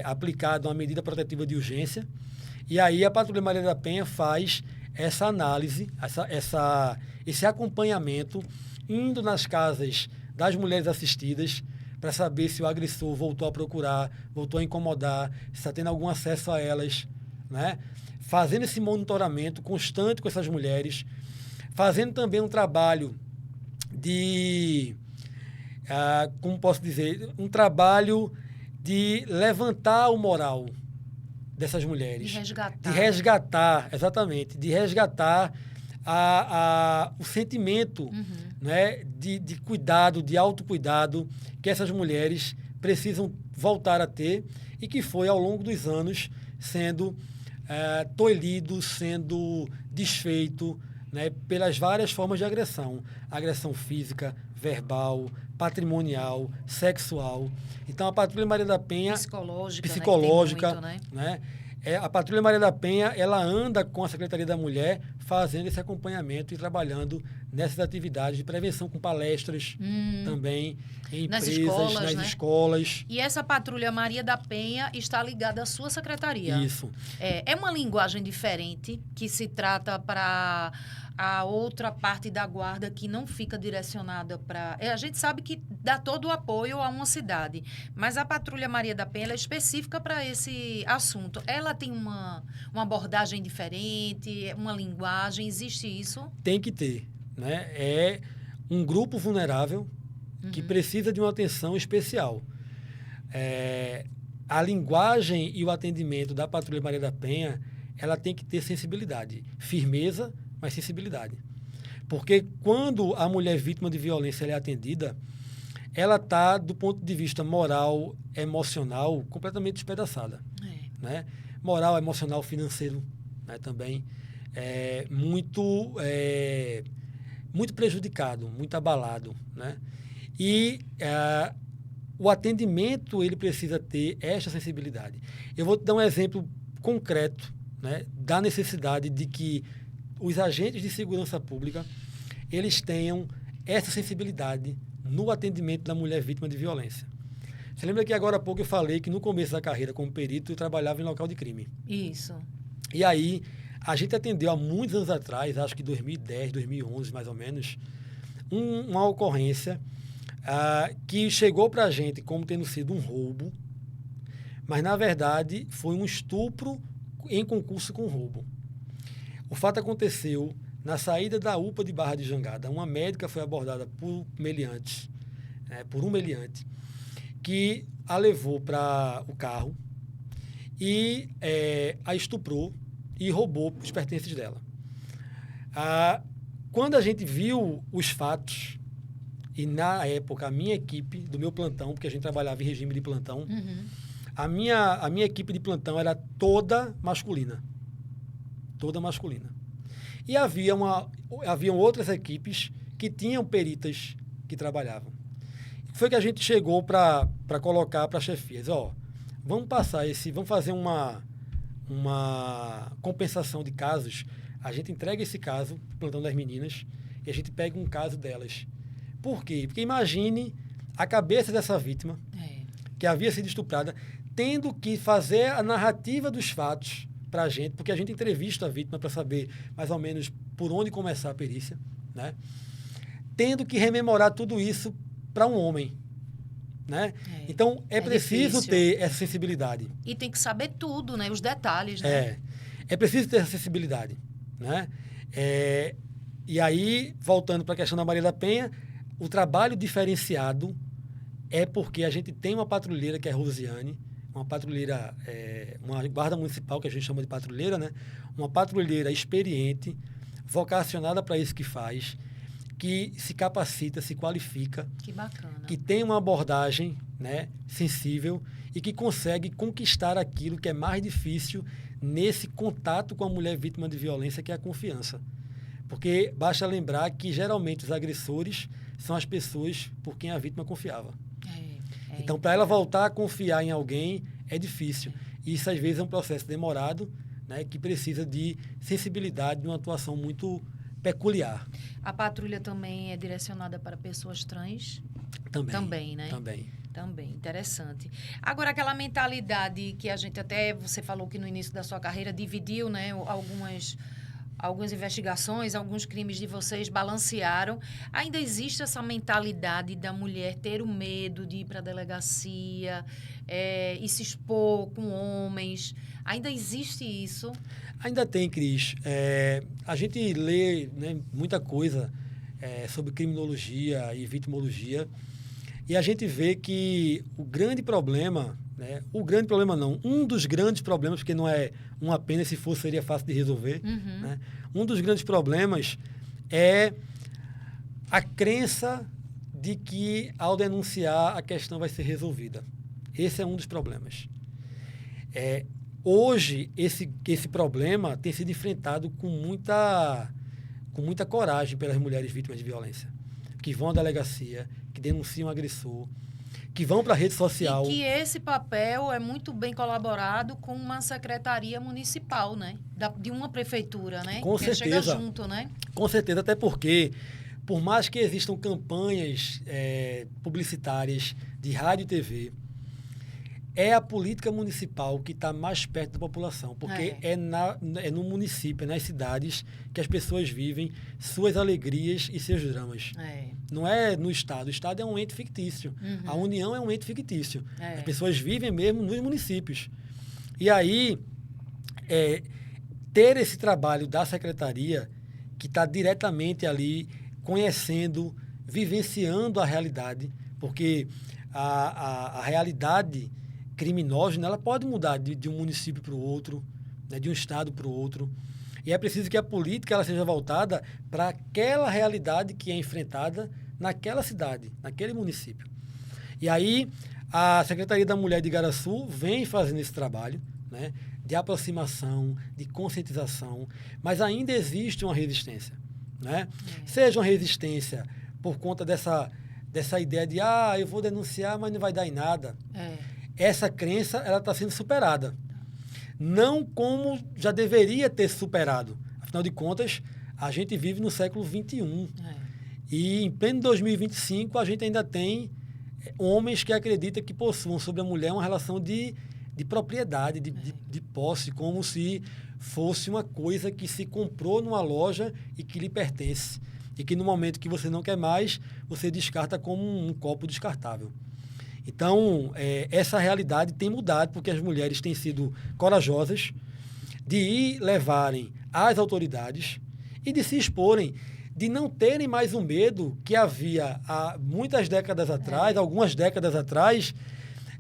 aplicada uma medida protetiva de urgência. E aí a Patrulha Maria da Penha faz essa análise, esse acompanhamento, indo nas casas das mulheres assistidas, para saber se o agressor voltou a procurar, voltou a incomodar, se está tendo algum acesso a elas, né? Fazendo esse monitoramento constante com essas mulheres, fazendo também um trabalho de, como posso dizer, um trabalho de levantar o moral dessas mulheres. De resgatar, exatamente, de resgatar o sentimento, né, de cuidado, de autocuidado que essas mulheres precisam voltar a ter e que foi, ao longo dos anos, sendo tolhido, sendo desfeito, né, pelas várias formas de agressão. Agressão física, verbal, patrimonial, sexual. Então, a Patrulha Maria da Penha... Psicológica, né? A Patrulha Maria da Penha, ela anda com a Secretaria da Mulher fazendo esse acompanhamento e trabalhando nessas atividades de prevenção com palestras também, em empresas, nas escolas. E essa Patrulha Maria da Penha está ligada à sua secretaria. Isso. É uma linguagem diferente que se trata para a outra parte da guarda que não fica direcionada para... a gente sabe que dá todo o apoio a uma cidade, mas a Patrulha Maria da Penha ela é específica para esse assunto. Ela tem uma abordagem diferente, uma linguagem, existe isso? Tem que ter, né? É um grupo vulnerável que precisa de uma atenção especial. A linguagem e o atendimento da Patrulha Maria da Penha, ela tem que ter sensibilidade, firmeza, mas sensibilidade. Porque quando a mulher vítima de violência ela é atendida, ela está, do ponto de vista moral, emocional, completamente despedaçada. Né? Moral, emocional, financeiro, né, também. Muito prejudicado, muito abalado. Né? E o atendimento ele precisa ter esta sensibilidade. Eu vou te dar um exemplo concreto, né, da necessidade de que os agentes de segurança pública eles tenham essa sensibilidade no atendimento da mulher vítima de violência. Você lembra que agora há pouco eu falei que no começo da carreira como perito eu trabalhava em local de crime? Isso. E aí a gente atendeu há muitos anos atrás, acho que 2010, 2011 mais ou menos, uma ocorrência que chegou para a gente como tendo sido um roubo, mas na verdade foi um estupro em concurso com roubo. O fato aconteceu na saída da UPA de Barra de Jangada. Uma médica foi abordada por meliantes, por um meliante, que a levou para o carro e a estuprou e roubou os pertences dela. Quando a gente viu os fatos, e na época a minha equipe do meu plantão, porque a gente trabalhava em regime de plantão, a minha equipe de plantão era toda masculina. Toda masculina. E haviam outras equipes que tinham peritas que trabalhavam. Foi que a gente chegou para colocar para a chefia. Vamos fazer uma compensação de casos. A gente entrega esse caso, plantão das meninas, e a gente pega um caso delas. Por quê? Porque imagine a cabeça dessa vítima, que havia sido estuprada, tendo que fazer a narrativa dos fatos para a gente, porque a gente entrevista a vítima para saber mais ou menos por onde começar a perícia, né? Tendo que rememorar tudo isso para um homem. Né? Então, é preciso ter essa sensibilidade. E tem que saber tudo, né? Os detalhes. Né? É preciso ter essa sensibilidade. Né? E aí, voltando para a questão da Maria da Penha, o trabalho diferenciado é porque a gente tem uma patrulheira que é a Rosiane, uma patrulheira, uma guarda municipal que a gente chama de patrulheira, né? Uma patrulheira experiente, vocacionada para isso que faz, que se capacita, se qualifica, que bacana, que tem uma abordagem, né, sensível e que consegue conquistar aquilo que é mais difícil nesse contato com a mulher vítima de violência, que é a confiança. Porque basta lembrar que geralmente os agressores são as pessoas por quem a vítima confiava. Então, para ela voltar a confiar em alguém, é difícil. E isso, às vezes, é um processo demorado, né, que precisa de sensibilidade, de uma atuação muito peculiar. A patrulha também é direcionada para pessoas trans? Também. Também, né? Também, interessante. Agora, aquela mentalidade que a gente até, você falou que no início da sua carreira dividiu, né, algumas investigações, alguns crimes de vocês balancearam. Ainda existe essa mentalidade da mulher ter o medo de ir para a delegacia e se expor com homens? Ainda existe isso? Ainda tem, Cris. A gente lê, né, muita coisa sobre criminologia e vitimologia, e a gente vê que o grande problema, né, não, um dos grandes problemas, porque não é um apenas, se fosse seria fácil de resolver, né? Um dos grandes problemas é a crença de que ao denunciar a questão vai ser resolvida. Esse é um dos problemas. Hoje, esse problema tem sido enfrentado com muita coragem pelas mulheres vítimas de violência, que vão à delegacia, que denunciam o agressor, que vão para a rede social. E que esse papel é muito bem colaborado com uma secretaria municipal, né? De uma prefeitura, né? Com que certeza. Chega junto, né? Com certeza, até porque, por mais que existam campanhas publicitárias de rádio e TV, é a política municipal que está mais perto da população, porque é no município, é nas cidades que as pessoas vivem suas alegrias e seus dramas. Não é no Estado. O Estado é um ente fictício. A União é um ente fictício. As pessoas vivem mesmo nos municípios. E aí, ter esse trabalho da secretaria, que está diretamente ali, conhecendo, vivenciando a realidade, porque a realidade criminosa, ela pode mudar de um município para o outro, né, de um estado para o outro. E é preciso que a política ela seja voltada para aquela realidade que é enfrentada naquela cidade, naquele município. E aí, a Secretaria da Mulher de Igaraçu vem fazendo esse trabalho, né, de aproximação, de conscientização, mas ainda existe uma resistência. Né? Seja uma resistência por conta dessa ideia de eu vou denunciar, mas não vai dar em nada. Essa crença ela está sendo superada. Não como já deveria ter superado. Afinal de contas, a gente vive no século XXI. E em pleno 2025, a gente ainda tem homens que acreditam que possuam sobre a mulher uma relação de propriedade, de posse, como se fosse uma coisa que se comprou numa loja e que lhe pertence. E que no momento que você não quer mais, você descarta como um copo descartável. Então, essa realidade tem mudado, porque as mulheres têm sido corajosas de ir levarem às autoridades e de se exporem, de não terem mais o medo que havia há muitas décadas atrás, algumas décadas atrás,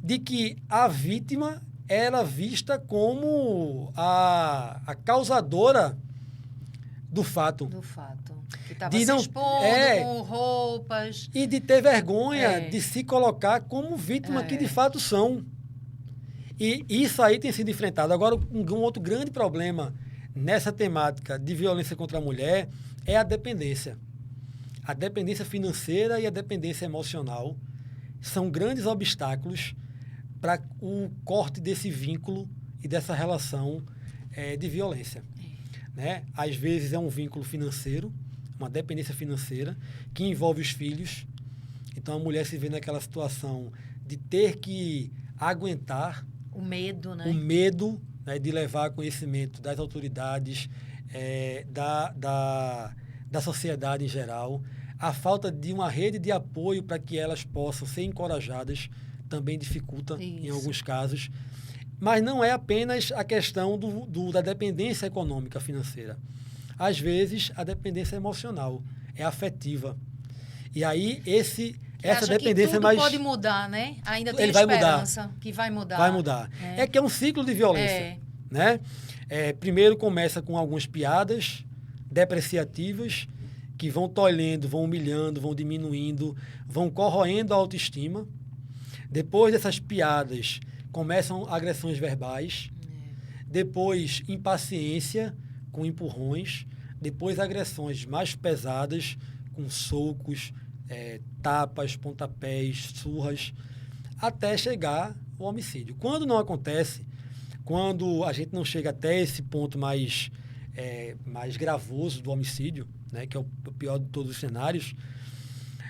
de que a vítima era vista como a causadora do fato. Que estava se expondo com roupas. E de ter vergonha de se colocar como vítima que de fato são. E isso aí tem sido enfrentado. Agora, um outro grande problema nessa temática de violência contra a mulher é a dependência. A dependência financeira e a dependência emocional são grandes obstáculos para o corte desse vínculo e dessa relação de violência. Né? Às vezes é um vínculo financeiro, uma dependência financeira, que envolve os filhos. Então, a mulher se vê naquela situação de ter que aguentar o medo, né? O medo, né, de levar conhecimento das autoridades, da sociedade em geral. A falta de uma rede de apoio para que elas possam ser encorajadas também dificulta em alguns casos. Mas não é apenas a questão da dependência econômica financeira. Às vezes, a dependência emocional, é afetiva. E aí, essa dependência que tudo pode mudar, né? Ainda tem esperança que vai mudar. Vai mudar. Que é um ciclo de violência. Né? Primeiro começa com algumas piadas depreciativas que vão tolhendo, vão humilhando, vão diminuindo, vão corroendo a autoestima. Depois dessas piadas, começam agressões verbais. Depois, impaciência com empurrões. Depois, agressões mais pesadas com socos, tapas, pontapés, surras, até chegar ao homicídio. Quando não acontece, quando a gente não chega até esse ponto mais mais gravoso do homicídio, né, que é o pior de todos os cenários,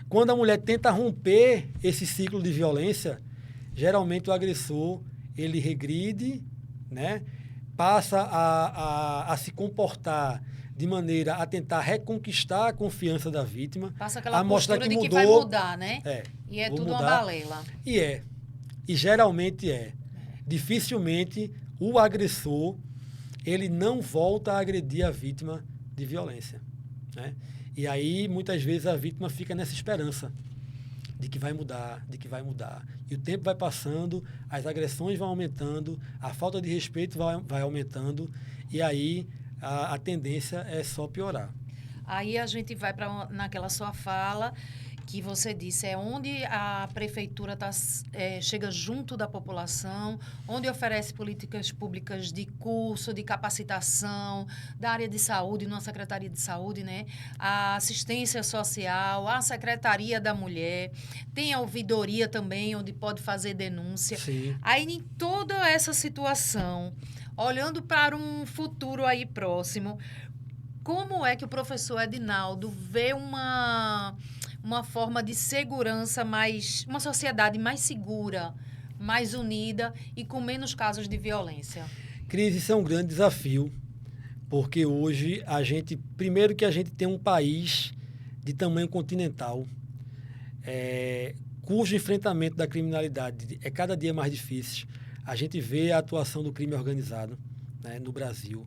quando a mulher tenta romper esse ciclo de violência, geralmente o agressor ele regride, né, passa a se comportar de maneira a tentar reconquistar a confiança da vítima, passa aquela a mostrar postura que de que mudou, vai mudar, né? E é vou tudo uma mudar. balela. E geralmente é. Dificilmente o agressor ele não volta a agredir a vítima de violência, né? E aí, muitas vezes, a vítima fica nessa esperança de que vai mudar, de que vai mudar. E o tempo vai passando, as agressões vão aumentando, a falta de respeito vai aumentando, e aí a tendência é só piorar. Aí a gente vai para naquela sua fala que você disse, é onde a prefeitura chega junto da população, onde oferece políticas públicas de curso, de capacitação, da área de saúde, numa secretaria de saúde, né? A assistência social, a secretaria da mulher, tem a ouvidoria também, onde pode fazer denúncia. Sim. Aí, em toda essa situação, olhando para um futuro aí próximo, como é que o professor Edinaldo vê uma forma de segurança uma sociedade mais segura, mais unida e com menos casos de violência? Cris, isso é um grande desafio, porque hoje primeiro que a gente tem um país de tamanho continental, cujo enfrentamento da criminalidade é cada dia mais difícil. A gente vê a atuação do crime organizado, né, no Brasil.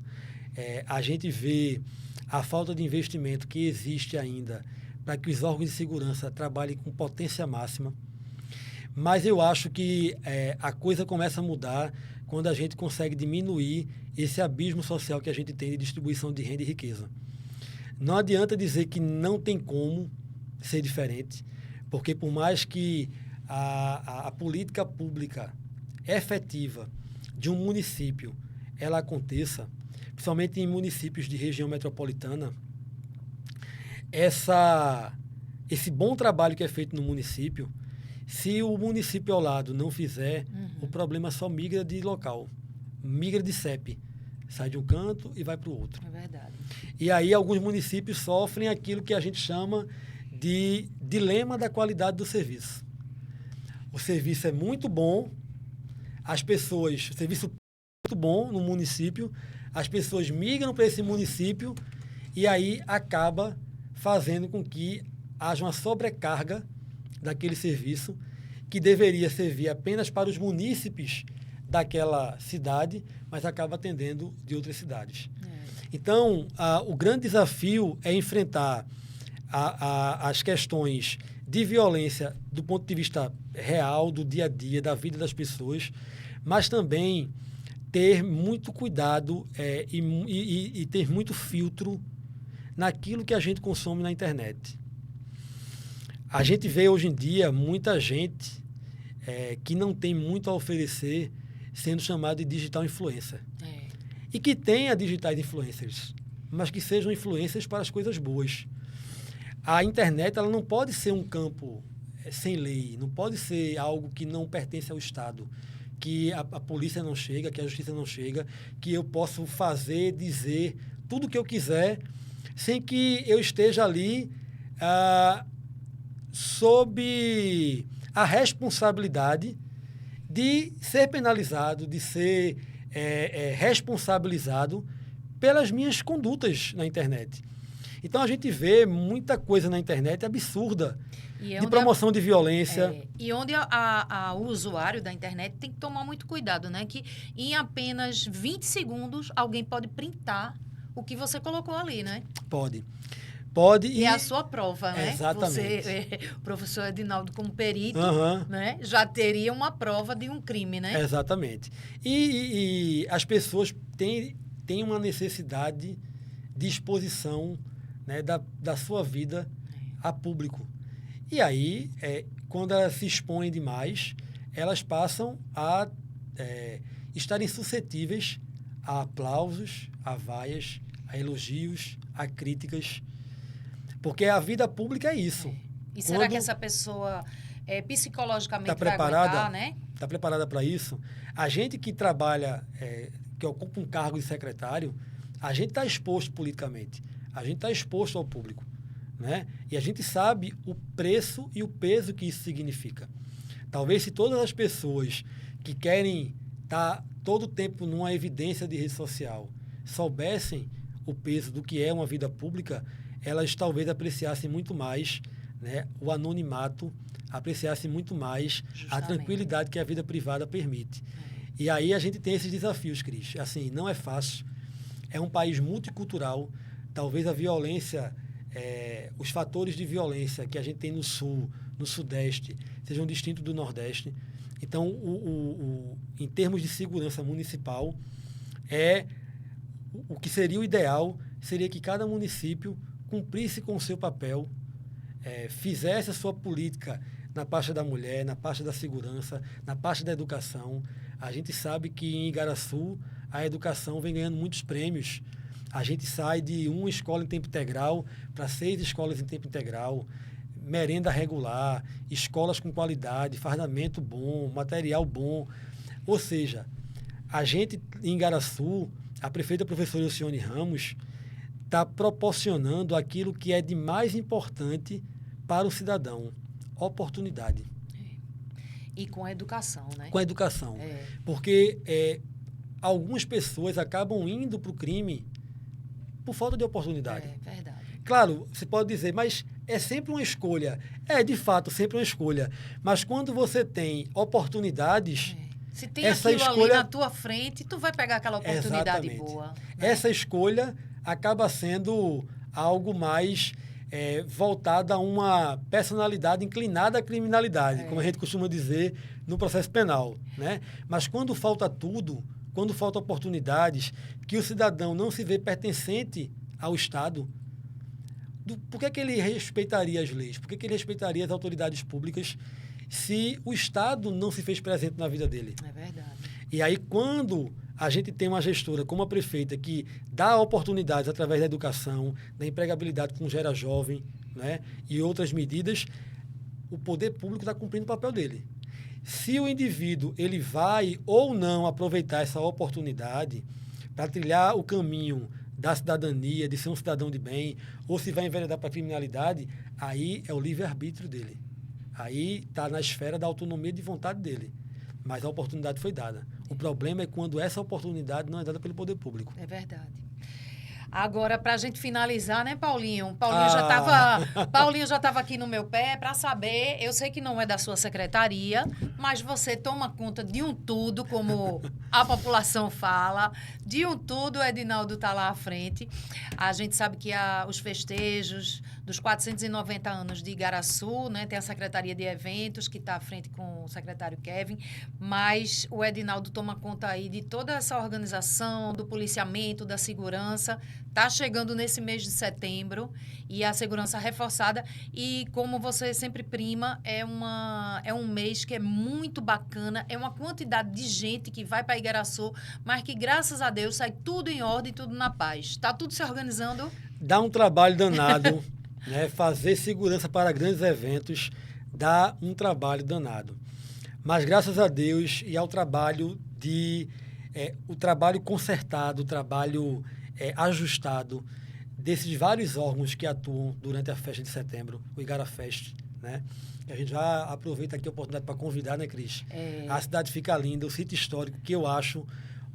A gente vê a falta de investimento que existe ainda para que os órgãos de segurança trabalhem com potência máxima. Mas eu acho que a coisa começa a mudar quando a gente consegue diminuir esse abismo social que a gente tem de distribuição de renda e riqueza. Não adianta dizer que não tem como ser diferente, porque por mais que a política pública efetiva de um município ela aconteça, principalmente em municípios de região metropolitana, esse bom trabalho que é feito no município, se o município ao lado não fizer, o problema só migra de local, migra de CEP, sai de um canto e vai para o outro. É verdade. E aí alguns municípios sofrem aquilo que a gente chama de dilema da qualidade do serviço. O serviço é muito bom, o serviço é muito bom no município, as pessoas migram para esse município e aí acaba fazendo com que haja uma sobrecarga daquele serviço que deveria servir apenas para os munícipes daquela cidade, mas acaba atendendo de outras cidades. Então, o grande desafio é enfrentar as questões de violência do ponto de vista real, do dia a dia, da vida das pessoas, mas também ter muito cuidado e ter muito filtro naquilo que a gente consome na internet. A gente vê hoje em dia muita gente que não tem muito a oferecer sendo chamada de digital influencer. E que tenha digitais influencers, mas que sejam influencers para as coisas boas. A internet ela não pode ser um campo sem lei, não pode ser algo que não pertence ao Estado, que a polícia não chega, que a justiça não chega, que eu posso fazer, dizer tudo o que eu quiser, sem que eu esteja ali sob a responsabilidade de ser penalizado, de ser responsabilizado pelas minhas condutas na internet. Então, a gente vê muita coisa na internet absurda, de promoção de violência. E onde o usuário da internet tem que tomar muito cuidado, né? Que em apenas 20 segundos, alguém pode printar o que você colocou ali, né? Pode. E é a sua prova, né? Exatamente. O professor Edinaldo, como perito, né? Já teria uma prova de um crime, né? Exatamente. E as pessoas têm uma necessidade de exposição, né, da sua vida a público. E aí, quando elas se expõem demais, elas passam a estarem suscetíveis a aplausos, a vaias, a elogios, a críticas. Porque a vida pública é isso. E será que essa pessoa psicologicamente vai aguentar, né? Está preparada para isso? A gente que trabalha, que ocupa um cargo de secretário, a gente está exposto politicamente, a gente está exposto ao público, né? E a gente sabe o preço e o peso que isso significa. Talvez se todas as pessoas que querem estar todo o tempo numa evidência de rede social soubessem o peso do que é uma vida pública, elas talvez apreciassem muito mais, né, o anonimato, apreciassem muito mais a tranquilidade que a vida privada permite. E aí a gente tem esses desafios, Cris. Assim, não é fácil. É um país multicultural. Talvez a violência, os fatores de violência que a gente tem no Sul, no Sudeste, sejam distintos do Nordeste. Então, em termos de segurança municipal, o que seria o ideal seria que cada município cumprisse com o seu papel, fizesse a sua política na parte da mulher, na parte da segurança, na parte da educação. A gente sabe que em Igaraçu a educação vem ganhando muitos prêmios. A gente sai de uma escola em tempo integral para 6 escolas em tempo integral, merenda regular, escolas com qualidade, fardamento bom, material bom. Ou seja, a gente em Igaraçu, a prefeita professora Elcione Ramos, está proporcionando aquilo que é de mais importante para o cidadão: oportunidade. E com a educação, né? Com a educação. Porque algumas pessoas acabam indo para o crime por falta de oportunidade. É verdade. Claro, você pode dizer, mas é sempre uma escolha. De fato, sempre uma escolha. Mas quando você tem oportunidades... Se tem aquilo ali na tua frente, tu vai pegar aquela oportunidade boa. Né? Essa escolha acaba sendo algo mais voltado a uma personalidade inclinada à criminalidade, como a gente costuma dizer no processo penal, né? Mas quando falta tudo, quando falta oportunidades, que o cidadão não se vê pertencente ao Estado, por que ele respeitaria as leis? Por que ele respeitaria as autoridades públicas se o Estado não se fez presente na vida dele? É verdade. E aí, quando a gente tem uma gestora como a prefeita que dá oportunidades através da educação, da empregabilidade com Gera Jovem, né, e outras medidas, o poder público está cumprindo o papel dele. Se o indivíduo ele vai ou não aproveitar essa oportunidade para trilhar o caminho da cidadania, de ser um cidadão de bem, ou se vai enveredar para a criminalidade, aí é o livre-arbítrio dele. Aí está na esfera da autonomia de vontade dele. Mas a oportunidade foi dada. O problema é quando essa oportunidade não é dada pelo poder público. É verdade. Agora, para a gente finalizar, né, Paulinho? Paulinho já estava aqui no meu pé para saber. Eu sei que não é da sua secretaria, mas você toma conta de um tudo, como a população fala. De um tudo, o Edinaldo está lá à frente. A gente sabe que os festejos dos 490 anos de Igaraçu, né, tem a Secretaria de Eventos, que está à frente com o secretário Kevin, mas o Edinaldo toma conta aí de toda essa organização, do policiamento, da segurança. Está chegando nesse mês de setembro e a segurança reforçada. E como você sempre prima, é um mês que é muito bacana. É uma quantidade de gente que vai para Igaraçu, mas que, graças a Deus, sai tudo em ordem, tudo na paz. Está tudo se organizando? Dá um trabalho danado, né? Fazer segurança para grandes eventos dá um trabalho danado. Mas, graças a Deus, e ao trabalho o trabalho consertado, o trabalho ajustado desses vários órgãos que atuam durante a festa de setembro, o Igarafest, né? E a gente já aproveita aqui a oportunidade para convidar, né, Cris? A cidade fica linda, o sítio histórico, que eu acho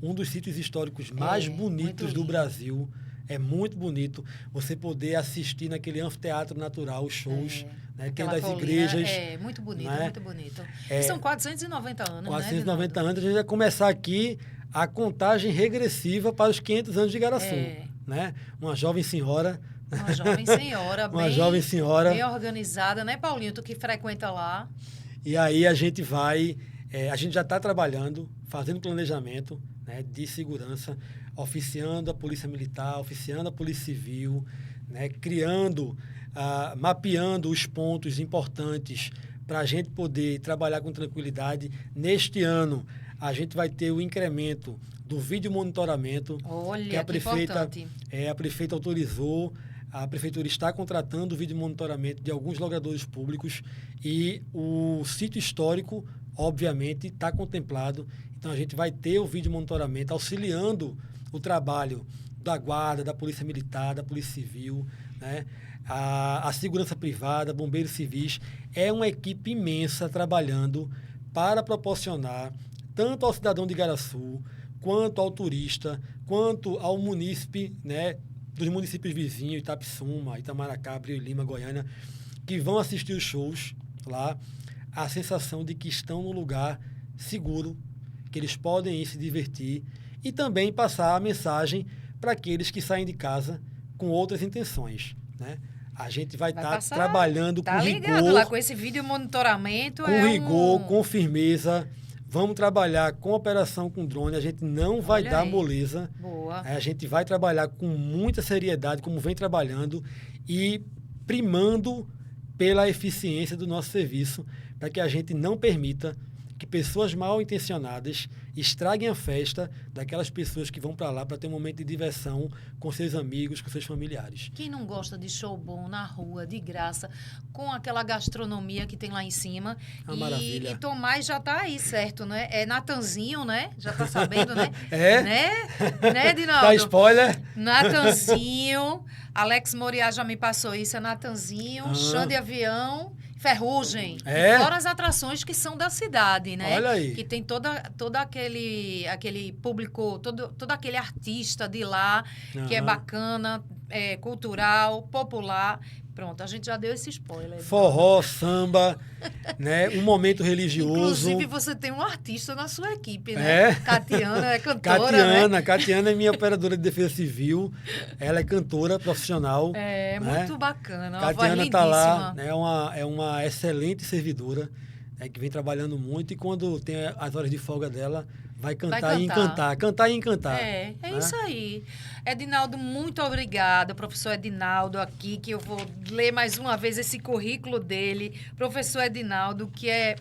um dos sítios históricos mais bonitos do Brasil. É muito bonito você poder assistir naquele anfiteatro natural os shows, né? Tem das igrejas. Muito bonito, né? Muito bonito. E são 490 anos, 490 anos, a gente vai começar aqui a contagem regressiva para os 500 anos de Igaraçu, né? Uma jovem senhora. Uma jovem senhora, uma jovem senhora. Bem organizada, né, Paulinho? Tu que frequenta lá. E aí a gente a gente já está trabalhando, fazendo planejamento, né, de segurança, oficiando a Polícia Militar, oficiando a Polícia Civil, né, mapeando os pontos importantes para a gente poder trabalhar com tranquilidade. Neste ano, a gente vai ter o incremento do vídeo monitoramento. Olha, que a importante. A prefeita autorizou, a prefeitura está contratando o vídeo monitoramento de alguns logradores públicos e o sítio histórico, obviamente, está contemplado. Então, a gente vai ter o vídeo monitoramento auxiliando o trabalho da Guarda, da Polícia Militar, da Polícia Civil, né? A segurança privada, bombeiros civis, é uma equipe imensa trabalhando para proporcionar tanto ao cidadão de Igaraçu, quanto ao turista, quanto ao munícipe, né, dos municípios vizinhos, Itapissuma, Itamaracá, Breu e Lima, Goiânia, que vão assistir os shows lá, a sensação de que estão num lugar seguro, que eles podem ir se divertir e também passar a mensagem para aqueles que saem de casa com outras intenções, né? A gente vai estar trabalhando com rigor, lá com esse vídeo monitoramento, com rigor, com firmeza. Vamos trabalhar com operação com drone, a gente não vai dar moleza. Boa. A gente vai trabalhar com muita seriedade, como vem trabalhando, e primando pela eficiência do nosso serviço, para que a gente não permita que pessoas mal intencionadas estraguem a festa daquelas pessoas que vão para lá para ter um momento de diversão com seus amigos, com seus familiares. Quem não gosta de show bom na rua, de graça, com aquela gastronomia que tem lá em cima? Maravilha. E Tomás já está aí, certo, né? É Natanzinho, né? Já está sabendo, né? É? Né, Dinaldo? Dá spoiler? Natanzinho. Alex Moriá já me passou isso. É Natanzinho, Xande Avião... Ferrugem. É? Fora as atrações que são da cidade, né? Olha aí. Que tem todo aquele público, todo aquele artista de lá, que é bacana, cultural, popular. Pronto, a gente já deu esse spoiler. Forró, samba, né? Um momento religioso. Inclusive, você tem um artista na sua equipe, né? Catiana é cantora, né? Catiana é minha operadora de defesa civil. Ela é cantora profissional. É, né? muito bacana. Catiana está lá, né? É uma excelente servidora, né? Que vem trabalhando muito e quando tem as horas de folga dela, vai cantar e encantar. Cantar e encantar. É né? Isso aí. Edinaldo, muito obrigada. Professor Edinaldo aqui, que eu vou ler mais uma vez esse currículo dele. Professor Edinaldo, que é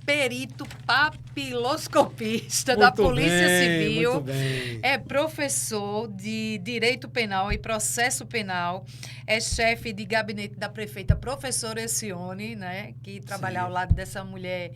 perito papiloscopista da Polícia Civil. Muito bem. É professor de Direito Penal e Processo Penal. É chefe de gabinete da prefeita professora Essione, né? Que trabalha ao lado dessa mulher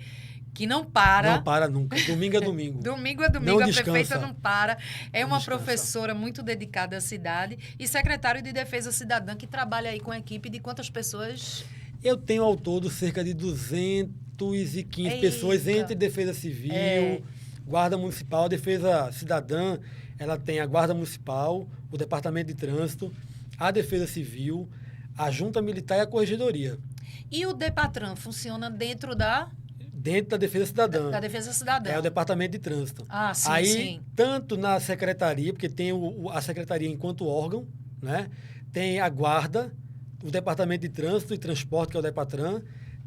que não para. Não para nunca. Domingo é domingo. Domingo é domingo, a prefeita não para. É uma professora muito dedicada à cidade e secretário de Defesa Cidadã que trabalha aí com a equipe de quantas pessoas? Eu tenho ao todo cerca de 215 pessoas entre Defesa Civil, Guarda Municipal, Defesa Cidadã. Ela tem a Guarda Municipal, o Departamento de Trânsito, a Defesa Civil, a Junta Militar e a Corregedoria. E o DEPATRAN funciona dentro da Defesa Cidadã. Da Defesa Cidadã. É o Departamento de Trânsito. Ah, sim, Aí, sim. tanto na Secretaria, porque tem a Secretaria enquanto órgão, né? Tem a Guarda, o Departamento de Trânsito e Transporte, que é o DEPATRAN,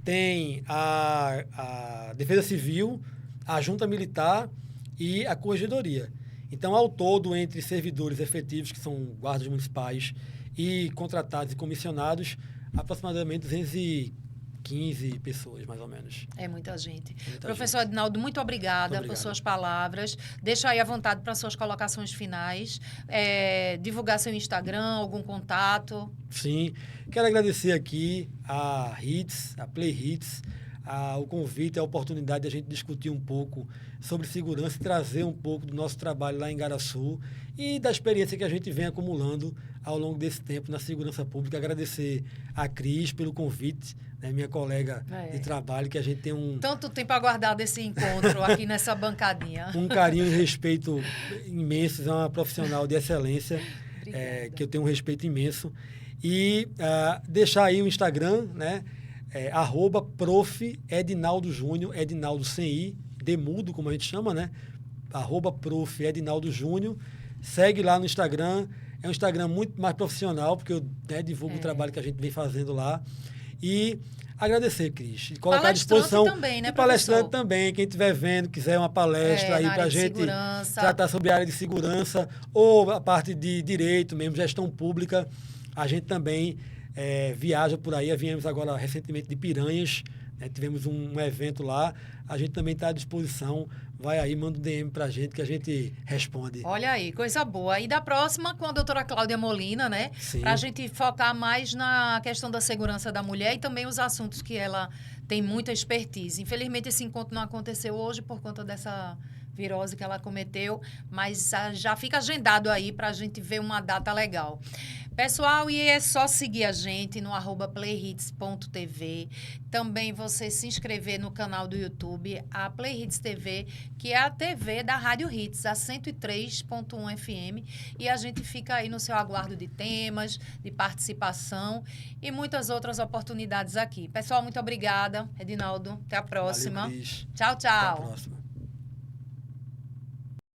tem a Defesa Civil, a Junta Militar e a Corregedoria. Então, ao todo, entre servidores efetivos, que são guardas municipais, e contratados e comissionados, aproximadamente 215 pessoas, mais ou menos. É muita gente. Professor Edinaldo, muito obrigada por suas palavras. Deixa aí à vontade para suas colocações finais. Divulgar seu Instagram, algum contato. Sim. Quero agradecer aqui a Hits, a Play Hits, o convite, a oportunidade de a gente discutir um pouco sobre segurança e trazer um pouco do nosso trabalho lá em Igaraçu e da experiência que a gente vem acumulando ao longo desse tempo na segurança pública. Agradecer a Cris pelo convite, né, minha colega de trabalho, que a gente tem tanto tempo aguardado esse encontro aqui nessa bancadinha. Um carinho e respeito imensos, é uma profissional de excelência, que eu tenho um respeito imenso. E deixar aí o Instagram, né? @prof. Edinaldo Júnior, Edinaldo sem I, demudo, como a gente chama, né? @prof. Edinaldo Júnior. Segue lá no Instagram. É um Instagram muito mais profissional, porque eu divulgo o trabalho que a gente vem fazendo lá. E agradecer, Cris. E colocar à disposição. Também, né, e palestrante também. Quem estiver vendo, quiser uma palestra aí para a gente tratar sobre a área de segurança ou a parte de direito mesmo, gestão pública, a gente também viaja por aí. Viemos agora recentemente de Piranhas, né? Tivemos um evento lá. A gente também está à disposição. Vai aí, manda um DM para a gente que a gente responde. Olha aí, coisa boa. E da próxima com a doutora Cláudia Molina, né? Para a gente focar mais na questão da segurança da mulher e também os assuntos que ela tem muita expertise. Infelizmente, esse encontro não aconteceu hoje por conta dessa virose que ela cometeu, mas já fica agendado aí para a gente ver uma data legal. Pessoal, e é só seguir a gente no @playhits.tv. Também você se inscrever no canal do YouTube, a Playhits TV, que é a TV da Rádio Hits, a 103.1 FM. E a gente fica aí no seu aguardo de temas, de participação e muitas outras oportunidades aqui. Pessoal, muito obrigada. Edinaldo, até a próxima. Valeu, Cris. Tchau, Até a tchau. próxima.